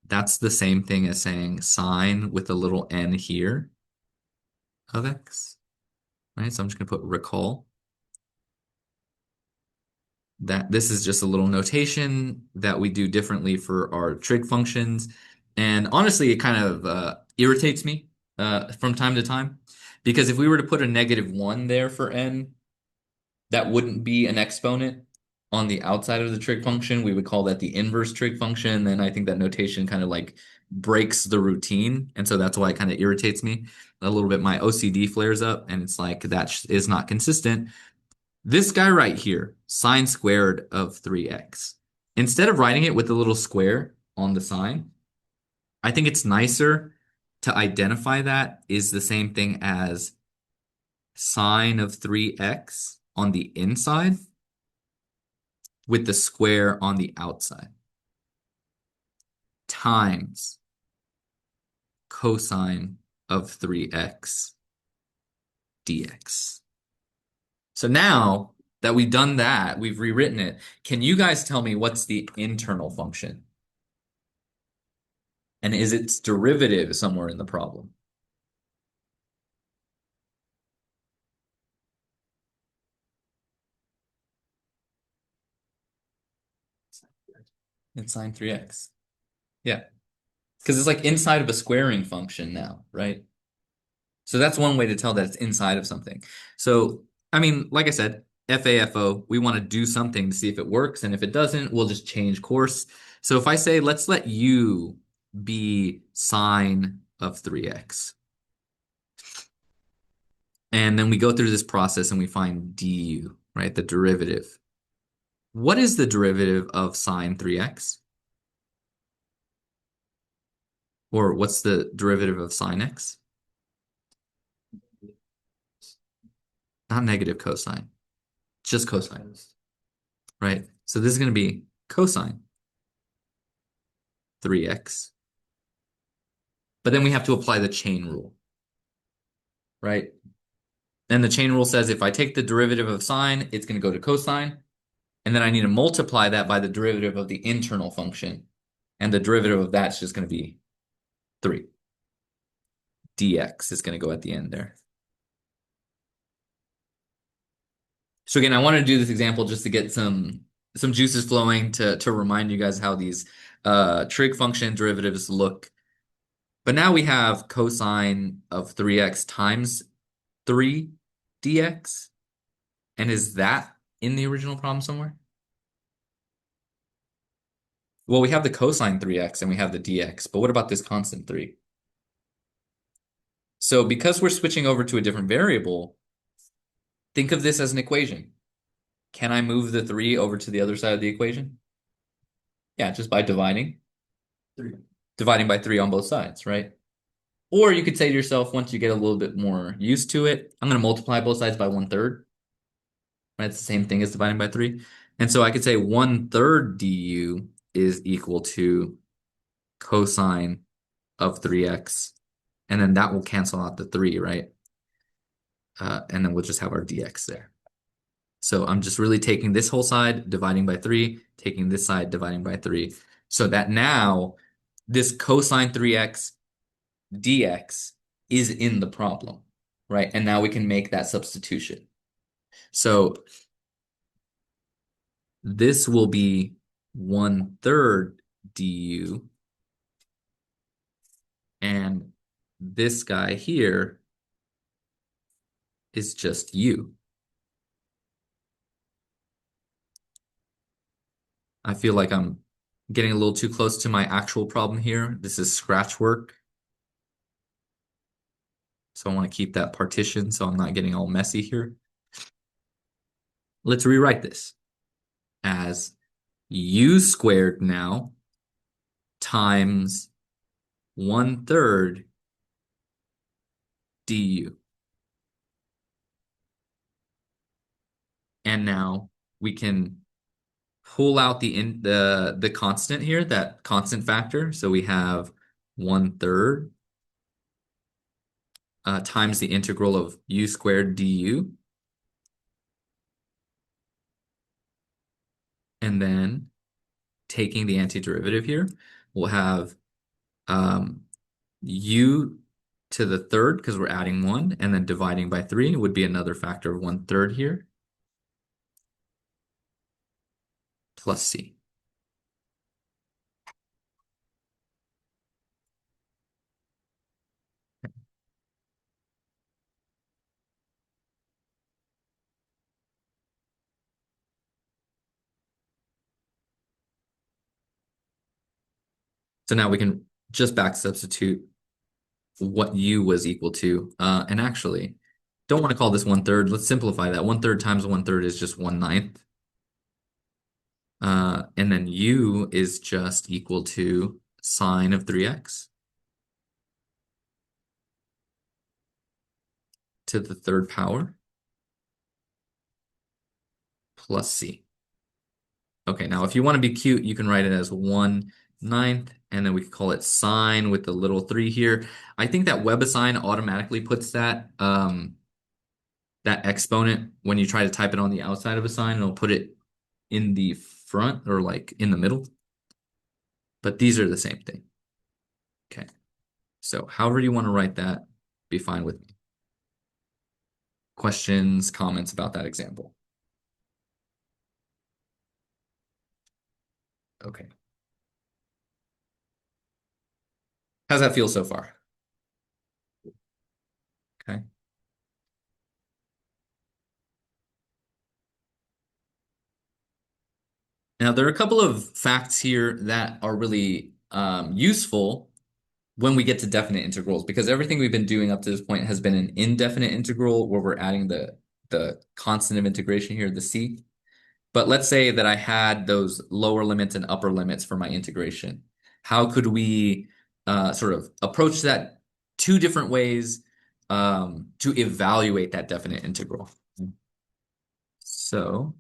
That's the same thing as saying sine with a little n here of x, right? So I'm just going to put recall. That this is just a little notation that we do differently for our trig functions. And honestly, it kind of irritates me from time to time, because if we were to put a -1 there for n, that wouldn't be an exponent. on the outside of the trig function, we would call that the inverse trig function. Then I think that notation kind of like breaks the routine. And so that's why it kind of irritates me a little bit. My OCD flares up and it's like that is not consistent. This guy right here, sine squared of 3x. Instead of writing it with a little square on the sign, I think it's nicer to identify that is the same thing as sine of 3x on the inside with the square on the outside times cosine of 3x dx. So now that we've done that, we've rewritten it. Can you guys tell me what's the internal function? And is its derivative somewhere in the problem? It's sine 3x. Yeah. Because it's like inside of a squaring function now, right? So that's one way to tell that it's inside of something. So, I mean, like I said, FAFO, we want to do something to see if it works. And if it doesn't, we'll just change course. So if I say, let's let u be sine of 3x. And then we go through this process and we find du, right? The derivative. What is the derivative of sine 3x? Or what's the derivative of sine x? Not negative cosine, just cosine, right? So this is going to be cosine 3x. But then we have to apply the chain rule, right? And the chain rule says if I take the derivative of sine, it's going to go to cosine. And then I need to multiply that by the derivative of the internal function. And the derivative of that's just going to be 3. dx is going to go at the end there. So again, I want to do this example just to get some juices flowing to remind you guys how these trig function derivatives look. But now we have cosine of 3x times 3 dx. And is that in the original problem somewhere? Well, we have the cosine 3x and we have the dx, but what about this constant 3? So because we're switching over to a different variable, think of this as an equation. Can I move the 3 over to the other side of the equation? Yeah, just by dividing. Three. Dividing by 3 on both sides, right? Or you could say to yourself, once you get a little bit more used to it, I'm going to multiply both sides by 1/3. Right? It's the same thing as dividing by 3. And so I could say 1/3 du is equal to cosine of 3x. And then that will cancel out the 3, right? And then we'll just have our dx there. So I'm just really taking this whole side, dividing by 3, taking this side, dividing by 3. So that now this cosine 3x dx is in the problem, right? And now we can make that substitution. So this will be 1/3 du, and this guy here is just u. I feel like I'm getting a little too close to my actual problem here. This is scratch work. So I want to keep that partition so I'm not getting all messy here. Let's rewrite this as u squared now times 1/3 du. And now we can pull out the constant here, that constant factor. So we have 1/3 times the integral of u squared du. And then taking the antiderivative here, we'll have u to the third because we're adding 1, and then dividing by 3 would be another factor of 1/3 here, plus c. So now we can just back substitute what u was equal to. And actually, don't want to call this 1/3. Let's simplify that. 1/3 times 1/3 is just 1/9. And then u is just equal to sine of 3x to the third power plus c. Okay, now if you want to be cute, you can write it as 1/9, and then we can call it sine with the little 3 here. I think that WebAssign automatically puts that exponent when you try to type it on the outside of a sign, it'll put it in the front or like in the middle. But these are the same thing. Okay. So however you want to write that, be fine with me. Questions, comments about that example? Okay. How's that feel so far? Okay. Now, there are a couple of facts here that are really useful when we get to definite integrals, because everything we've been doing up to this point has been an indefinite integral where we're adding the constant of integration here, the c. But let's say that I had those lower limits and upper limits for my integration. How could we sort of approach that two different ways to evaluate that definite integral? So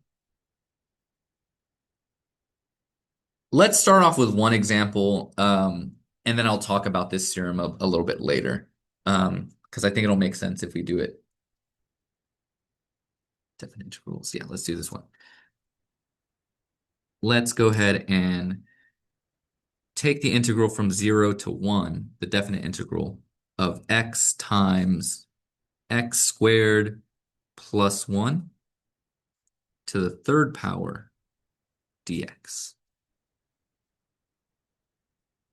let's start off with one example, and then I'll talk about this theorem a little bit later, because I think it'll make sense if we do it. Definite integrals. Yeah, let's do this one. Let's go ahead and take the integral from 0 to 1, the definite integral of x times x squared plus 1 to the third power dx.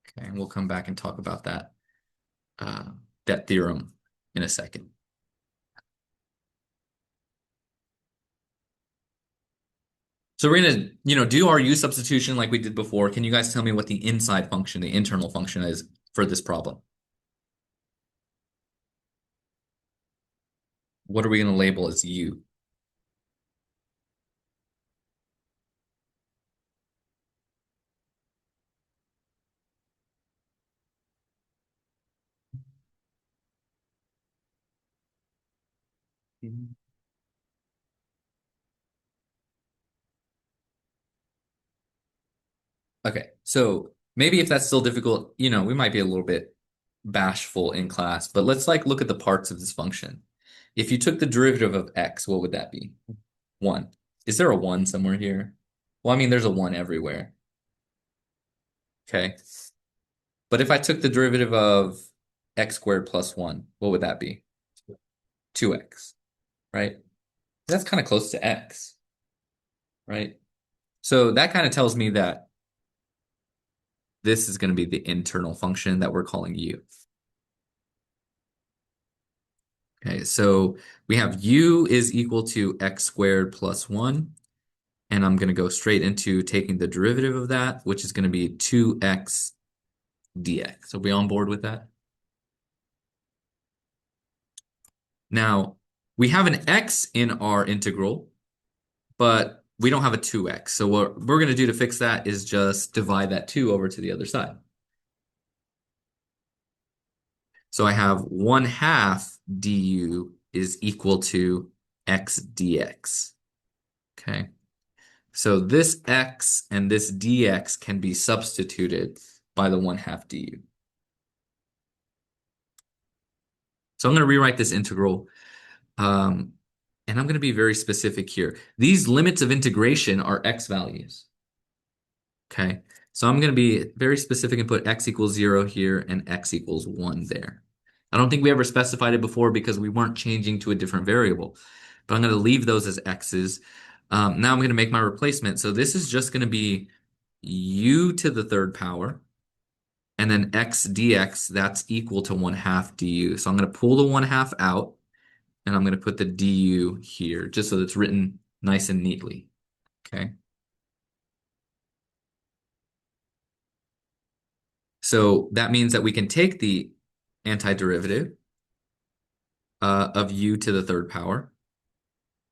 Okay, and we'll come back and talk about that theorem in a second. So we're gonna, do our u substitution like we did before. Can you guys tell me what the inside function, the internal function is for this problem? What are we gonna label as u? Okay, so maybe if that's still difficult, we might be a little bit bashful in class, but let's like look at the parts of this function. If you took the derivative of x, what would that be? 1. Is there a 1 somewhere here? Well, I mean, there's a 1 everywhere. Okay. But if I took the derivative of x squared plus 1, what would that be? 2x, right? That's kind of close to x, right? So that kind of tells me that this is going to be the internal function that we're calling u. Okay, so we have u is equal to x squared plus 1, and I'm going to go straight into taking the derivative of that, which is going to be 2x dx. Are we on board with that? Now, we have an x in our integral, but we don't have a 2x. So what we're going to do to fix that is just divide that 2 over to the other side. So I have 1/2 du is equal to x dx. Okay. So this x and this dx can be substituted by the 1/2 du. So I'm going to rewrite this integral, and I'm going to be very specific here. These limits of integration are x values. Okay, so I'm going to be very specific and put x equals 0 here and x equals 1 there. I don't think we ever specified it before because we weren't changing to a different variable, but I'm going to leave those as x's. Now I'm going to make my replacement. So this is just going to be u to the third power, and then x dx, that's equal to 1/2 du. So I'm going to pull the 1/2 out, and I'm going to put the du here, just so it's written nice and neatly. Okay. So that means that we can take the antiderivative of u to the third power,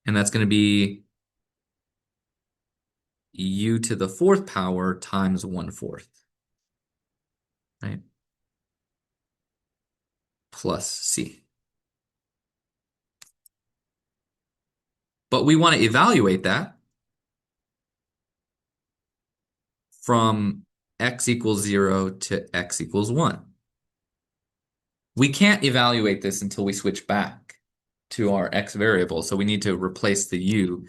and that's going to be u to the fourth power times 1/4, right? Plus c. But we want to evaluate that from x equals 0 to x equals 1. We can't evaluate this until we switch back to our x variable. So we need to replace the u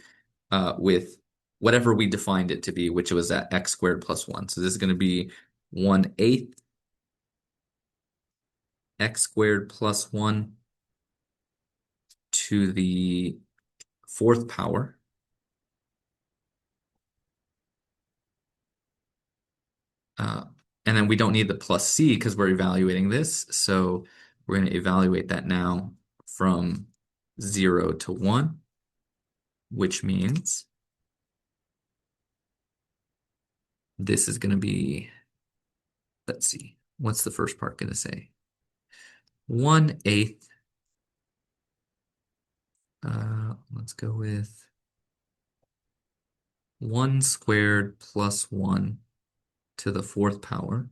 with whatever we defined it to be, which was at x squared plus 1. So this is going to be 1/8 x squared plus 1 to the fourth power. Uh, and then we don't need the plus c because we're evaluating this. So we're going to evaluate that now from 0 to 1, which means this is going to be, let's see, what's the first part going to say? 1/8. Let's go with 1 squared plus 1 to the fourth power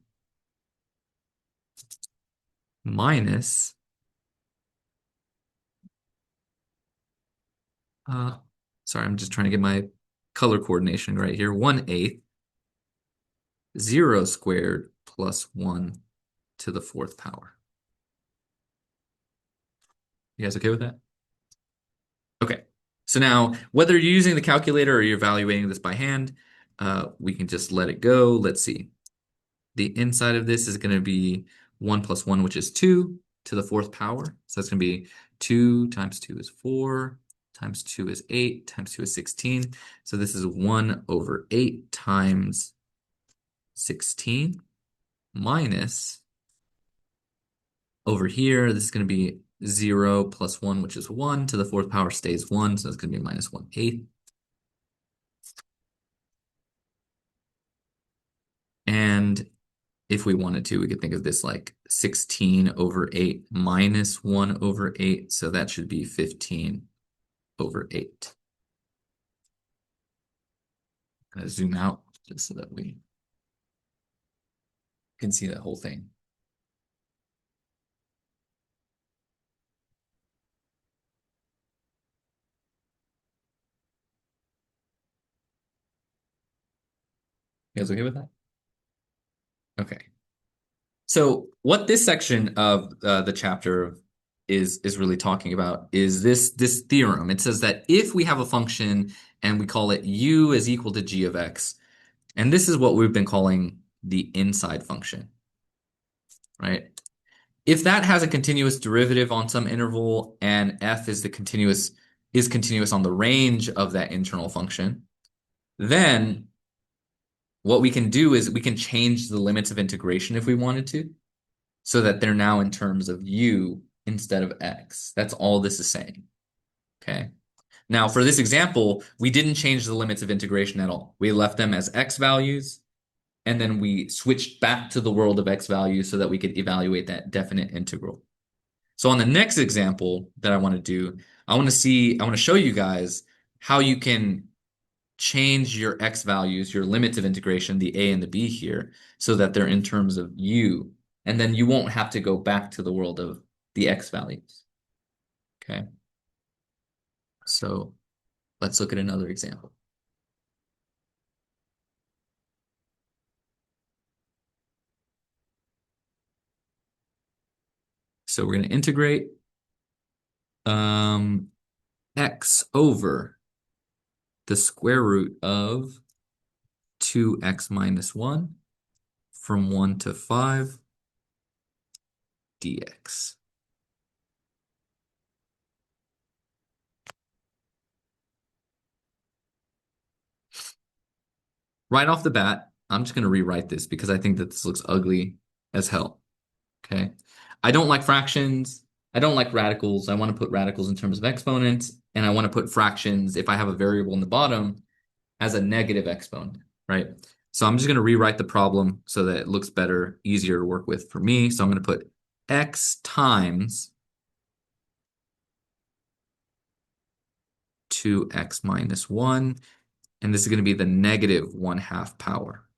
minus, uh, sorry, I'm just trying to get my color coordination right here. 1/8 0 squared plus 1 to the fourth power. You guys okay with that? Okay. So now, whether you're using the calculator or you're evaluating this by hand, we can just let it go. Let's see. The inside of this is going to be 1 plus 1, which is 2 to the fourth power. So that's going to be 2 times 2 is 4, times 2 is 8, times 2 is 16. So this is 1/8 times 16 minus, over here, this is going to be 0 plus 1, which is 1 to the fourth power stays 1. So it's going to be minus 1/8. And if we wanted to, we could think of this like 16/8 minus 1/8. So that should be 15/8. I'm going to zoom out just so that we can see that whole thing. You guys okay with that? Okay. So what this section of the chapter is really talking about is this theorem. It says that if we have a function and we call it u is equal to g of x, and this is what we've been calling the inside function, right? If that has a continuous derivative on some interval and f is continuous on the range of that internal function, then what we can do is we can change the limits of integration if we wanted to, so that they're now in terms of u instead of x. That's all this is saying. Okay. Now, for this example, we didn't change the limits of integration at all. We left them as x values, and then we switched back to the world of x values so that we could evaluate that definite integral. So on the next example that I want to do, I want to show you guys how you can change your x values, your limits of integration, the a and the b here, so that they're in terms of u. And then you won't have to go back to the world of the x values. Okay. So let's look at another example. So we're going to integrate x over the square root of 2x minus 1 from 1 to 5 dx. Right off the bat, I'm just going to rewrite this because I think that this looks ugly as hell. Okay. I don't like fractions. I don't like radicals. I want to put radicals in terms of exponents, and I want to put fractions, if I have a variable in the bottom, as a negative exponent, right? So I'm just going to rewrite the problem so that it looks better, easier to work with for me. So I'm going to put x times 2x minus 1, and this is going to be the negative 1/2 power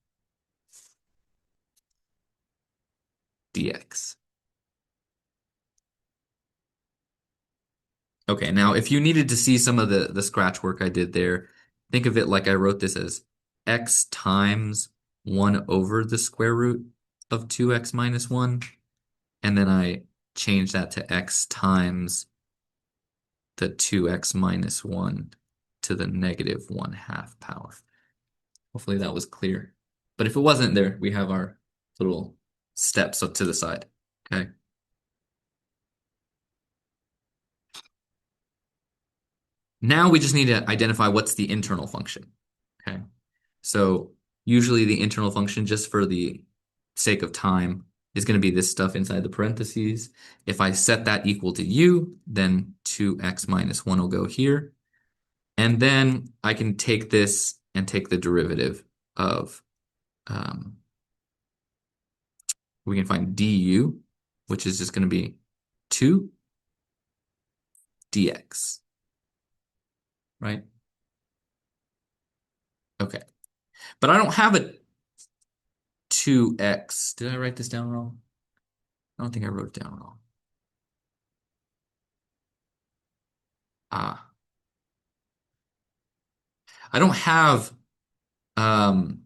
dx. Okay, now if you needed to see some of the scratch work I did there, think of it like I wrote this as x times 1 over the square root of 2x minus 1, and then I changed that to x times the 2x minus 1 to the negative 1/2 power. Hopefully that was clear. But if it wasn't there, we have our little steps up to the side. Okay. Now we just need to identify what's the internal function. Okay. So usually the internal function, just for the sake of time, is going to be this stuff inside the parentheses. If I set that equal to u, then 2x minus 1 will go here. And then I can take this and take the derivative of, um, we can find du, which is just going to be 2 dx, right? Okay. But I don't have a 2x. Did I write this down wrong? I don't think I wrote it down wrong. Ah, I don't have um,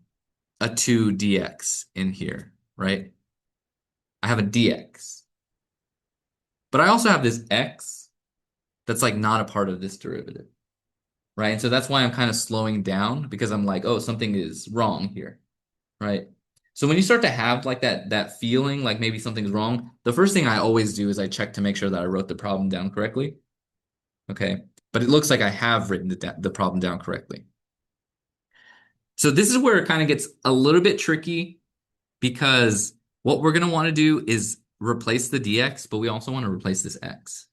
a 2 dx in here, right? I have a dx. But I also have this x that's like not a part of this derivative, right? And so that's why I'm kind of slowing down because I'm like, oh, something is wrong here, right? So when you start to have like that feeling like maybe something's wrong, the first thing I always do is I check to make sure that I wrote the problem down correctly. Okay. But it looks like I have written the problem down correctly. So this is where it kind of gets a little bit tricky because what we're going to want to do is replace the dx, but we also want to replace this x.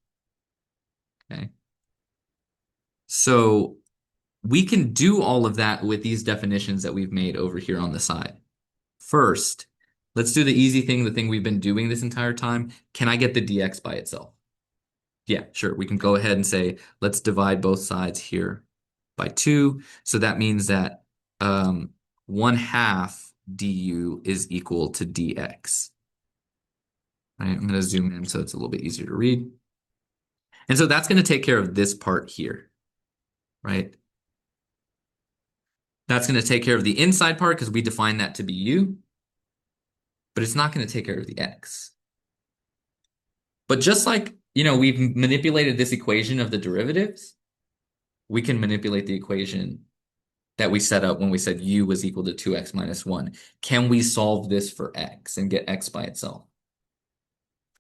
Okay. So we can do all of that with these definitions that we've made over here on the side. First, let's do the easy thing, the thing we've been doing this entire time. Can I get the dx by itself? Yeah, sure. We can go ahead and say, let's divide both sides here by 2. So that means that 1/2 du is equal to dx. Right? I'm going to zoom in so it's a little bit easier to read. And so that's going to take care of this part here, right? That's going to take care of the inside part because we define that to be u, but it's not going to take care of the x. But just like, we've manipulated this equation of the derivatives, we can manipulate the equation that we set up when we said u was equal to 2x minus 1. Can we solve this for x and get x by itself?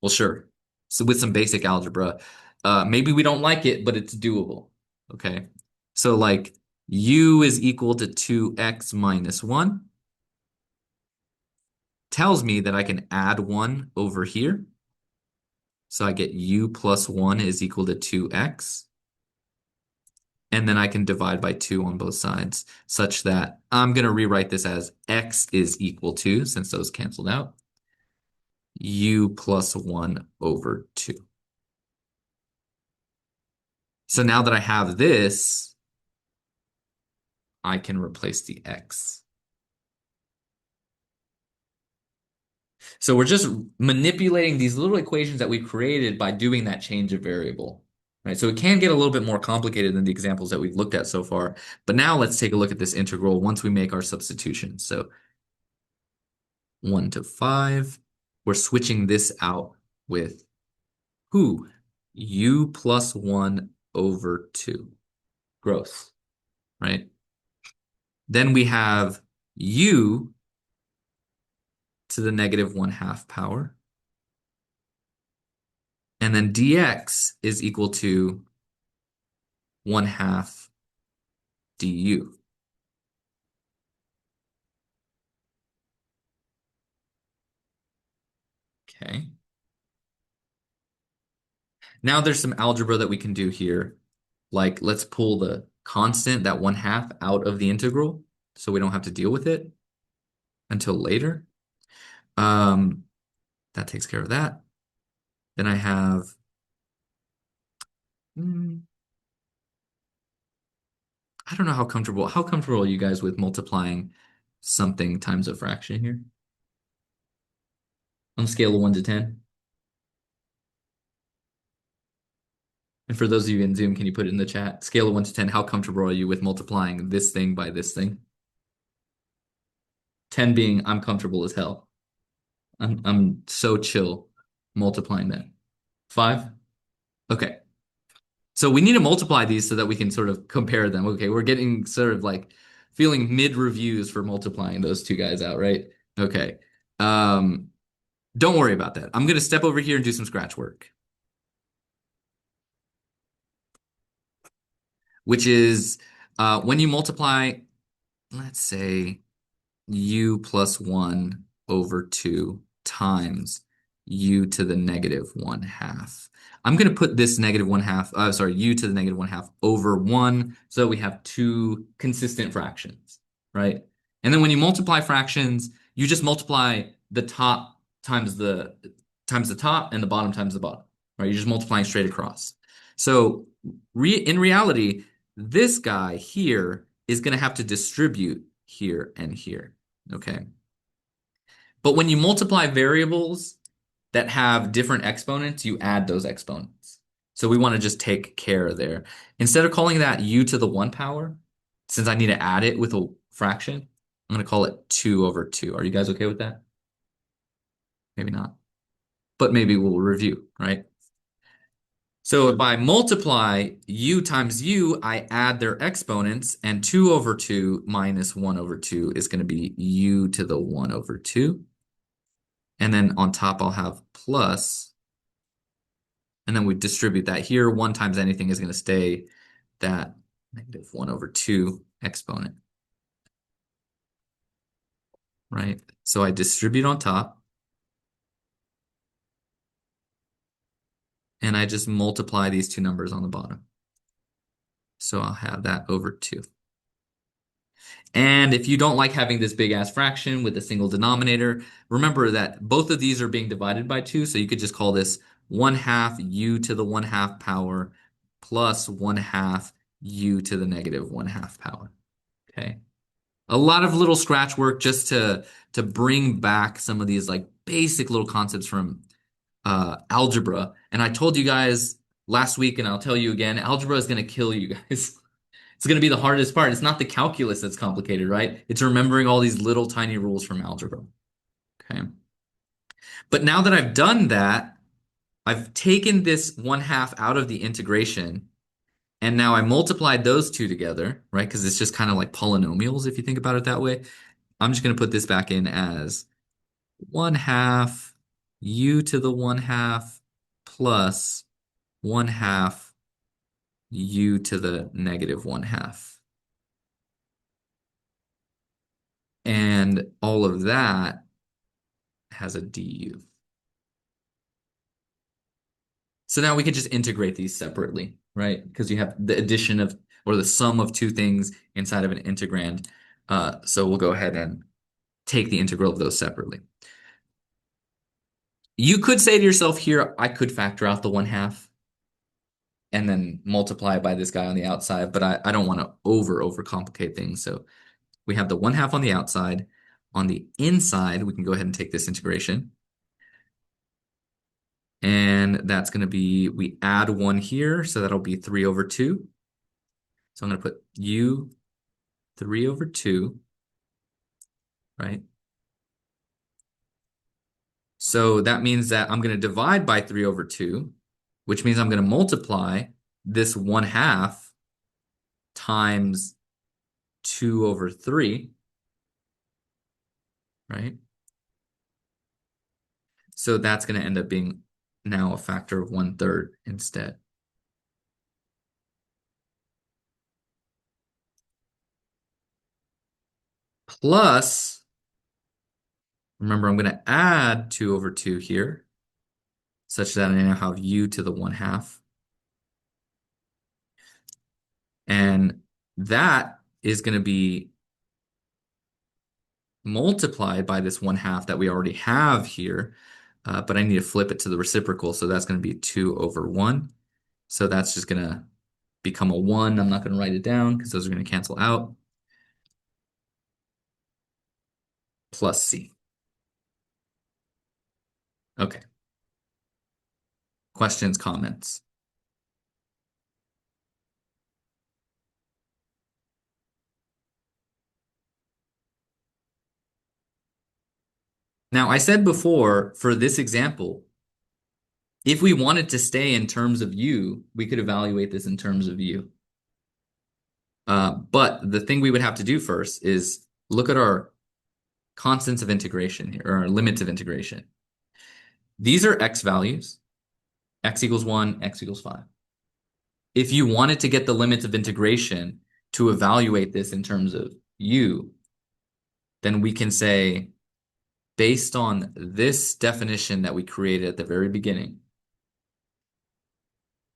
Well, sure. So with some basic algebra, maybe we don't like it, but it's doable. Okay. So like u is equal to 2x minus 1 tells me that I can add 1 over here. So I get u plus 1 is equal to 2x. And then I can divide by 2 on both sides, such that I'm going to rewrite this as x is equal to, since those canceled out, u plus 1 over 2. So now that I have this, I can replace the x. So we're just manipulating these little equations that we created by doing that change of variable. Right? So it can get a little bit more complicated than the examples that we've looked at so far. But now let's take a look at this integral once we make our substitution. So 1 to 5, we're switching this out with who? U plus 1 over 2. Gross, right? Then we have u to the negative 1/2 power. And then dx is equal to 1/2 du. Okay. Now there's some algebra that we can do here. Like let's pull the constant, that 1/2, out of the integral so we don't have to deal with it. until later. Um, that takes care of that. Then I have, mm, I don't know how comfortable are you guys with multiplying something times a fraction here? On a scale of 1 to 10? And for those of you in Zoom, can you put it in the chat? Scale of 1 to 10, how comfortable are you with multiplying this thing by this thing? 10 being I'm comfortable as hell. I'm so chill multiplying that. 5? Okay. So we need to multiply these so that we can sort of compare them. Okay, we're getting sort of like feeling mid reviews for multiplying those two guys out, right? Okay. Um, don't worry about that. I'm gonna step over here and do some scratch work, which is when you multiply, let's say u plus 1 over 2 times u to the negative 1 half. I'm going to put this negative 1 half, sorry, u to the negative 1 half over 1, so we have two consistent fractions, right? And then when you multiply fractions, you just multiply the top times the top and the bottom times the bottom, right? You're just multiplying straight across. So in reality, this guy here is going to have to distribute here and here. Okay. But when you multiply variables that have different exponents, you add those exponents. So we want to just take care there. Instead of calling that u to the 1 power, since I need to add it with a fraction, I'm going to call it 2 over 2. Are you guys okay with that? Maybe not. But maybe we'll review, right? So if I multiply u times u, I add their exponents, and 2 over 2 minus 1 over 2 is going to be u to the 1 over 2. And then on top, I'll have plus, and then we distribute that here. 1 times anything is going to stay that negative 1 over 2 exponent, right? So I distribute on top, and I just multiply these two numbers on the bottom. So I'll have that over 2. And if you don't like having this big ass fraction with a single denominator, remember that both of these are being divided by 2, so you could just call this 1 half u to the 1 half power plus 1 half u to the negative 1 half power. Okay. A lot of little scratch work just to bring back some of these like basic little concepts from algebra. And I told you guys last week, and I'll tell you again, algebra is going to kill you guys. It's going to be the hardest part. It's not the calculus that's complicated, right? It's remembering all these little tiny rules from algebra. Okay. But now that I've done that, I've taken this 1 half out of the integration, and now I multiplied those two together, right? Because it's just kind of like polynomials if you think about it that way. I'm just going to put this back in as 1 half u to the 1 half plus 1 half u to the negative 1 half. And all of that has a du. So now we could just integrate these separately, right? Because you have the addition of, or the sum of two things inside of an integrand. So we'll go ahead and take the integral of those separately. You could say to yourself here, I could factor out the 1 half and then multiply it by this guy on the outside, but I don't want to overcomplicate things. So we have the 1 half on the outside. On the inside, we can go ahead and take this integration. And that's going to be, we add 1 here, so that'll be 3 over 2. So I'm going to put u 3 over 2, right? So that means that I'm going to divide by 3 over 2, which means I'm going to multiply this 1 half times 2 over 3, right? So that's going to end up being now a factor of 1/3 instead. Plus, remember, I'm going to add 2 over 2 here, such that I now have u to the 1 half. And that is going to be multiplied by this 1/2 that we already have here. But I need to flip it to the reciprocal, so that's going to be 2 over 1. So that's just going to become a 1. I'm not going to write it down because those are going to cancel out. Plus C. Okay. Questions, comments? Now, I said before, for this example, if we wanted to stay in terms of U, we could evaluate this in terms of U. But the thing we would have to do first is look at our constants of integration here, or our limits of integration. These are x values, x equals 1, x equals 5. If you wanted to get the limits of integration to evaluate this in terms of U, then we can say, based on this definition that we created at the very beginning,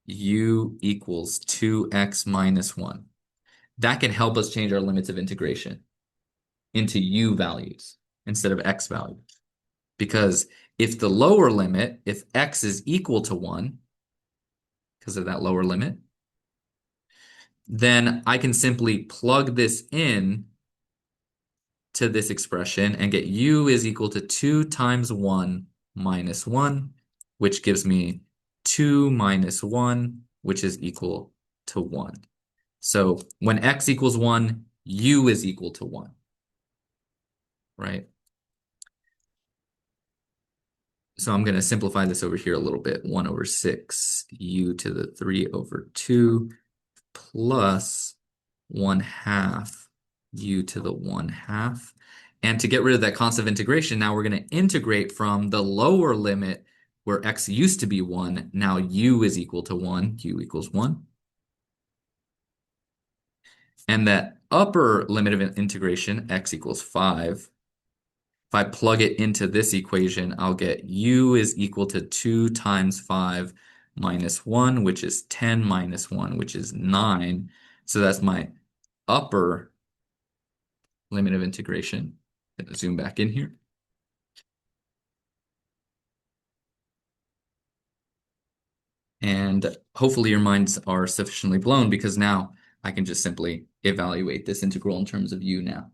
U equals 2x minus 1. That can help us change our limits of integration into U values instead of x values. Because if the lower limit, if x is equal to 1, because of that lower limit, then I can simply plug this in to this expression and get U is equal to 2 times 1 minus 1, which gives me 2 minus 1, which is equal to 1. So when x equals 1, U is equal to 1, right? So I'm going to simplify this over here a little bit. 1 over 6 U to the 3 over 2 plus 1/2 U to the 1/2. And to get rid of that constant of integration, now we're going to integrate from the lower limit where x used to be 1. Now U is equal to 1. U equals 1. And that upper limit of integration, x equals 5. If I plug it into this equation, I'll get U is equal to 2 times 5 minus 1, which is 10 minus 1, which is 9. So that's my upper limit of integration. Gonna zoom back in here. And hopefully your minds are sufficiently blown because now I can just simply evaluate this integral in terms of U now.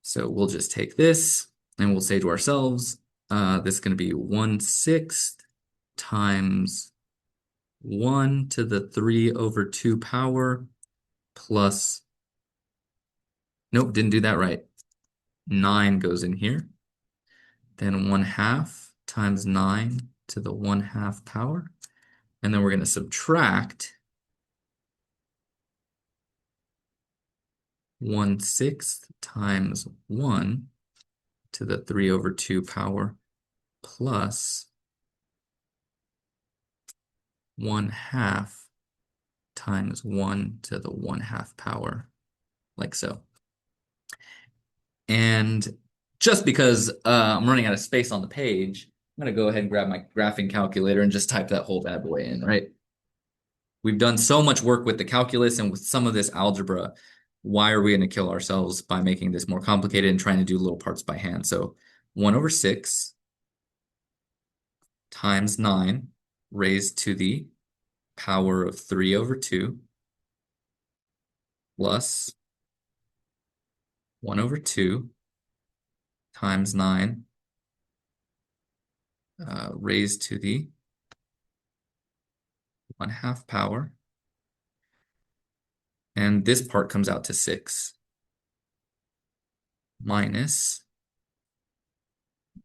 So we'll just take this and we'll say to ourselves, this is going to be 1/6 times 1 to the 3 over 2 power plus, nope, didn't do that right. 9 goes in here. Then 1/2 times 9 to the 1/2 power. And then we're going to subtract 1/6 times 1 to the 3 over 2 power plus 1/2 times 1 to the 1/2 power, like so. And just because I'm running out of space on the page, I'm going to go ahead and grab my graphing calculator and just type that whole bad boy in, right? We've done so much work with the calculus and with some of this algebra. Why are we going to kill ourselves by making this more complicated and trying to do little parts by hand? So 1 over 6 times 9 raised to the power of 3 over 2 plus 1 over 2 times 9 raised to the 1/2 power. And this part comes out to 6 minus,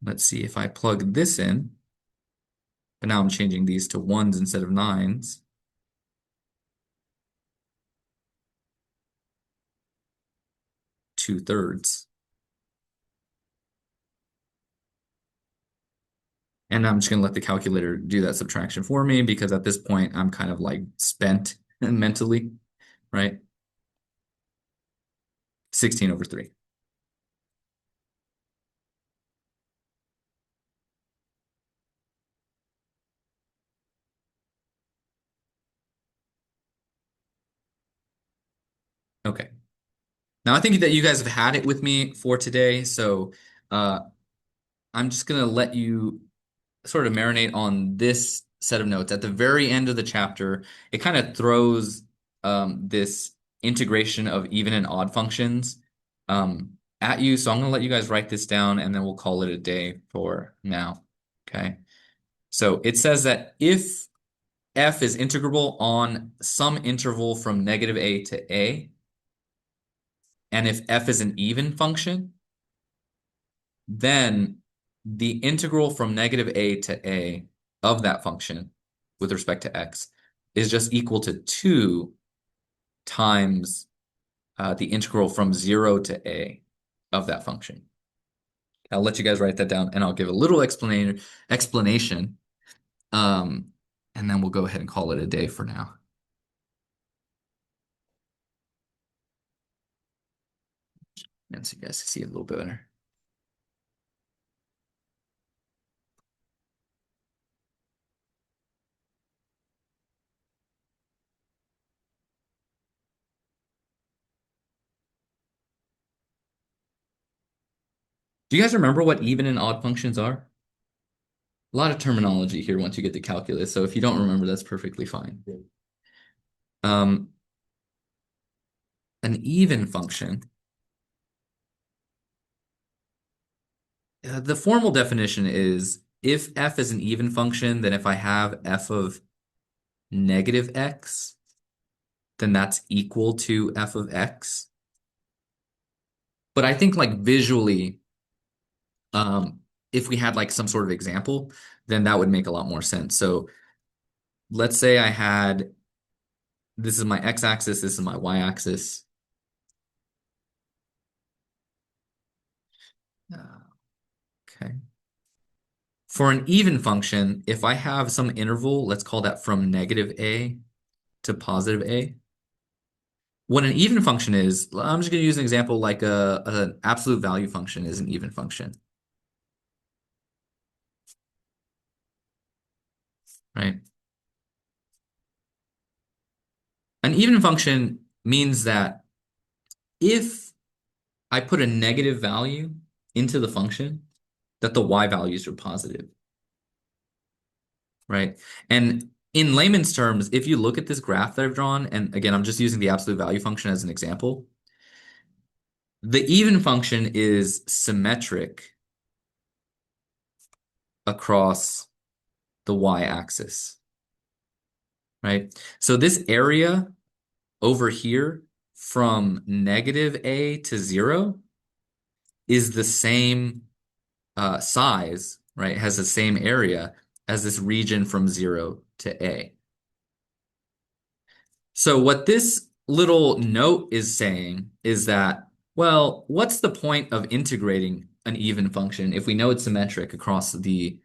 let's see if I plug this in, but now I'm changing these to 1s instead of 9s. 2/3. And I'm just going to let the calculator do that subtraction for me because at this point I'm kind of like spent mentally, right? 16 over 3. Okay. Now, I think that you guys have had it with me for today, so uh, I'm just gonna let you sort of marinate on this set of notes. At the very end of the chapter, it kind of throws this integration of even and odd functions at you. So I'm going to let you guys write this down and then we'll call it a day for now. Okay. So it says that if f is integrable on some interval from negative a to a, and if f is an even function, then the integral from negative a to a of that function with respect to x is just equal to 2 times the integral from 0 to a of that function. I'll let you guys write that down and I'll give a little explanation, um, and then we'll go ahead and call it a day for now. And so you guys can see it a little bit better. Do you guys remember what even and odd functions are? A lot of terminology here once you get to calculus, so if you don't remember, that's perfectly fine. Um, an even function, the formal definition is if f is an even function, then if I have f of negative x, then that's equal to f of x. But I think like visually, um, if we had like some sort of example, then that would make a lot more sense. So let's say I had, this is my x-axis, this is my y-axis. Okay. For an even function, if I have some interval, let's call that from negative a to positive a. What an even function is, I'm just going to use an example like an absolute value function is an even function, right? An even function means that if I put a negative value into the function, that the y values are positive, right? And in layman's terms, if you look at this graph that I've drawn, and again, I'm just using the absolute value function as an example, the even function is symmetric across the y-axis, right? So this area over here from negative a to 0 is the same size, right? Has the same area as this region from 0 to a. So what this little note is saying is that, well, what's the point of integrating an even function if we know it's symmetric across the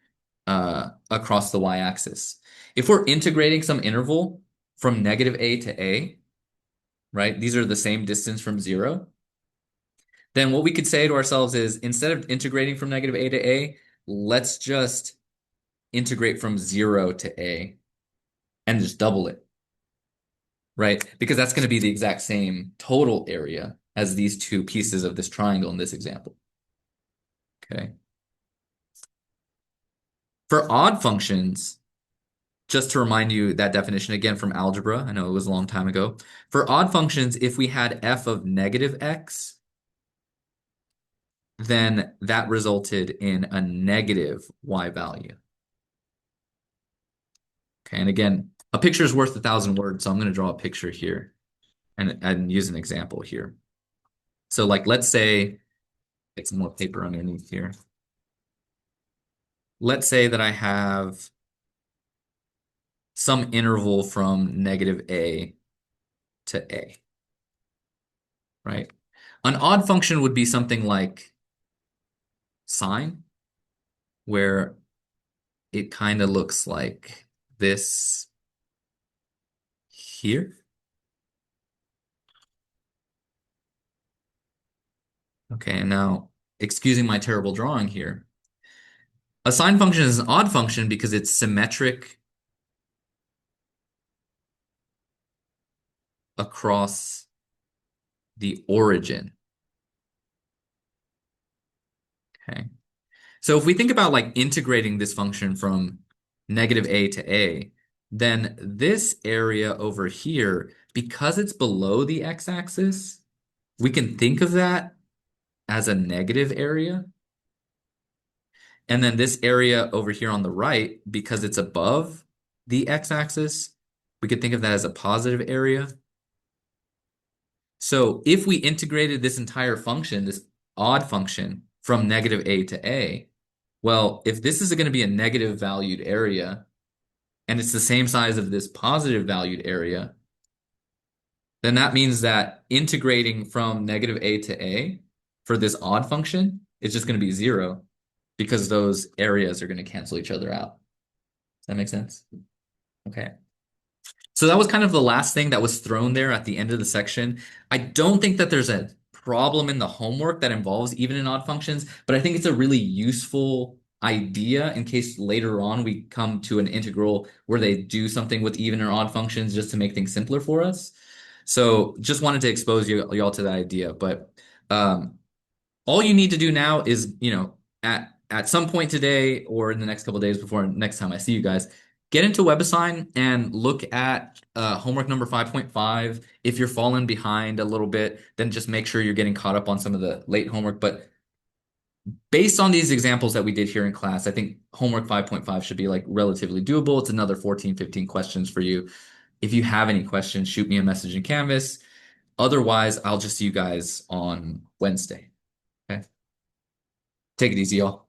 y-axis? If we're integrating some interval from negative a to a, right? These are the same distance from 0. Then what we could say to ourselves is instead of integrating from negative a to a, let's just integrate from 0 to a and just double it, right? Because that's going to be the exact same total area as these two pieces of this triangle in this example. Okay. For odd functions, just to remind you that definition again from algebra, I know it was a long time ago. For odd functions, if we had f of negative x, then that resulted in a negative y value. Okay, and again, a picture is worth 1,000 words, so I'm going to draw a picture here and use an example here. So like, let's say, get some more paper underneath here. Let's say that I have some interval from negative a to a, right? An odd function would be something like sine, where it kind of looks like this here. Okay, and now, excusing my terrible drawing here, a sine function is an odd function because it's symmetric across the origin. Okay. So if we think about like integrating this function from negative a to a, then this area over here, because it's below the x-axis, we can think of that as a negative area. And then this area over here on the right, because it's above the x-axis, we could think of that as a positive area. So if we integrated this entire function, this odd function, from negative a to a, well, if this is going to be a negative valued area and it's the same size of this positive valued area, then that means that integrating from negative a to a for this odd function is just going to be zero because those areas are going to cancel each other out. Does that make sense? Okay. So that was kind of the last thing that was thrown there at the end of the section. I don't think that there's a problem in the homework that involves even and odd functions, but I think it's a really useful idea in case later on we come to an integral where they do something with even or odd functions just to make things simpler for us. So just wanted to expose y'all to that idea. But all you need to do now is, at some point today or in the next couple of days before next time I see you guys, get into WebAssign and look at homework number 5.5. If you're falling behind a little bit, then just make sure you're getting caught up on some of the late homework. But based on these examples that we did here in class, I think homework 5.5 should be like relatively doable. It's another 14, 15 questions for you. If you have any questions, shoot me a message in Canvas. Otherwise, I'll just see you guys on Wednesday. Okay. Take it easy, y'all.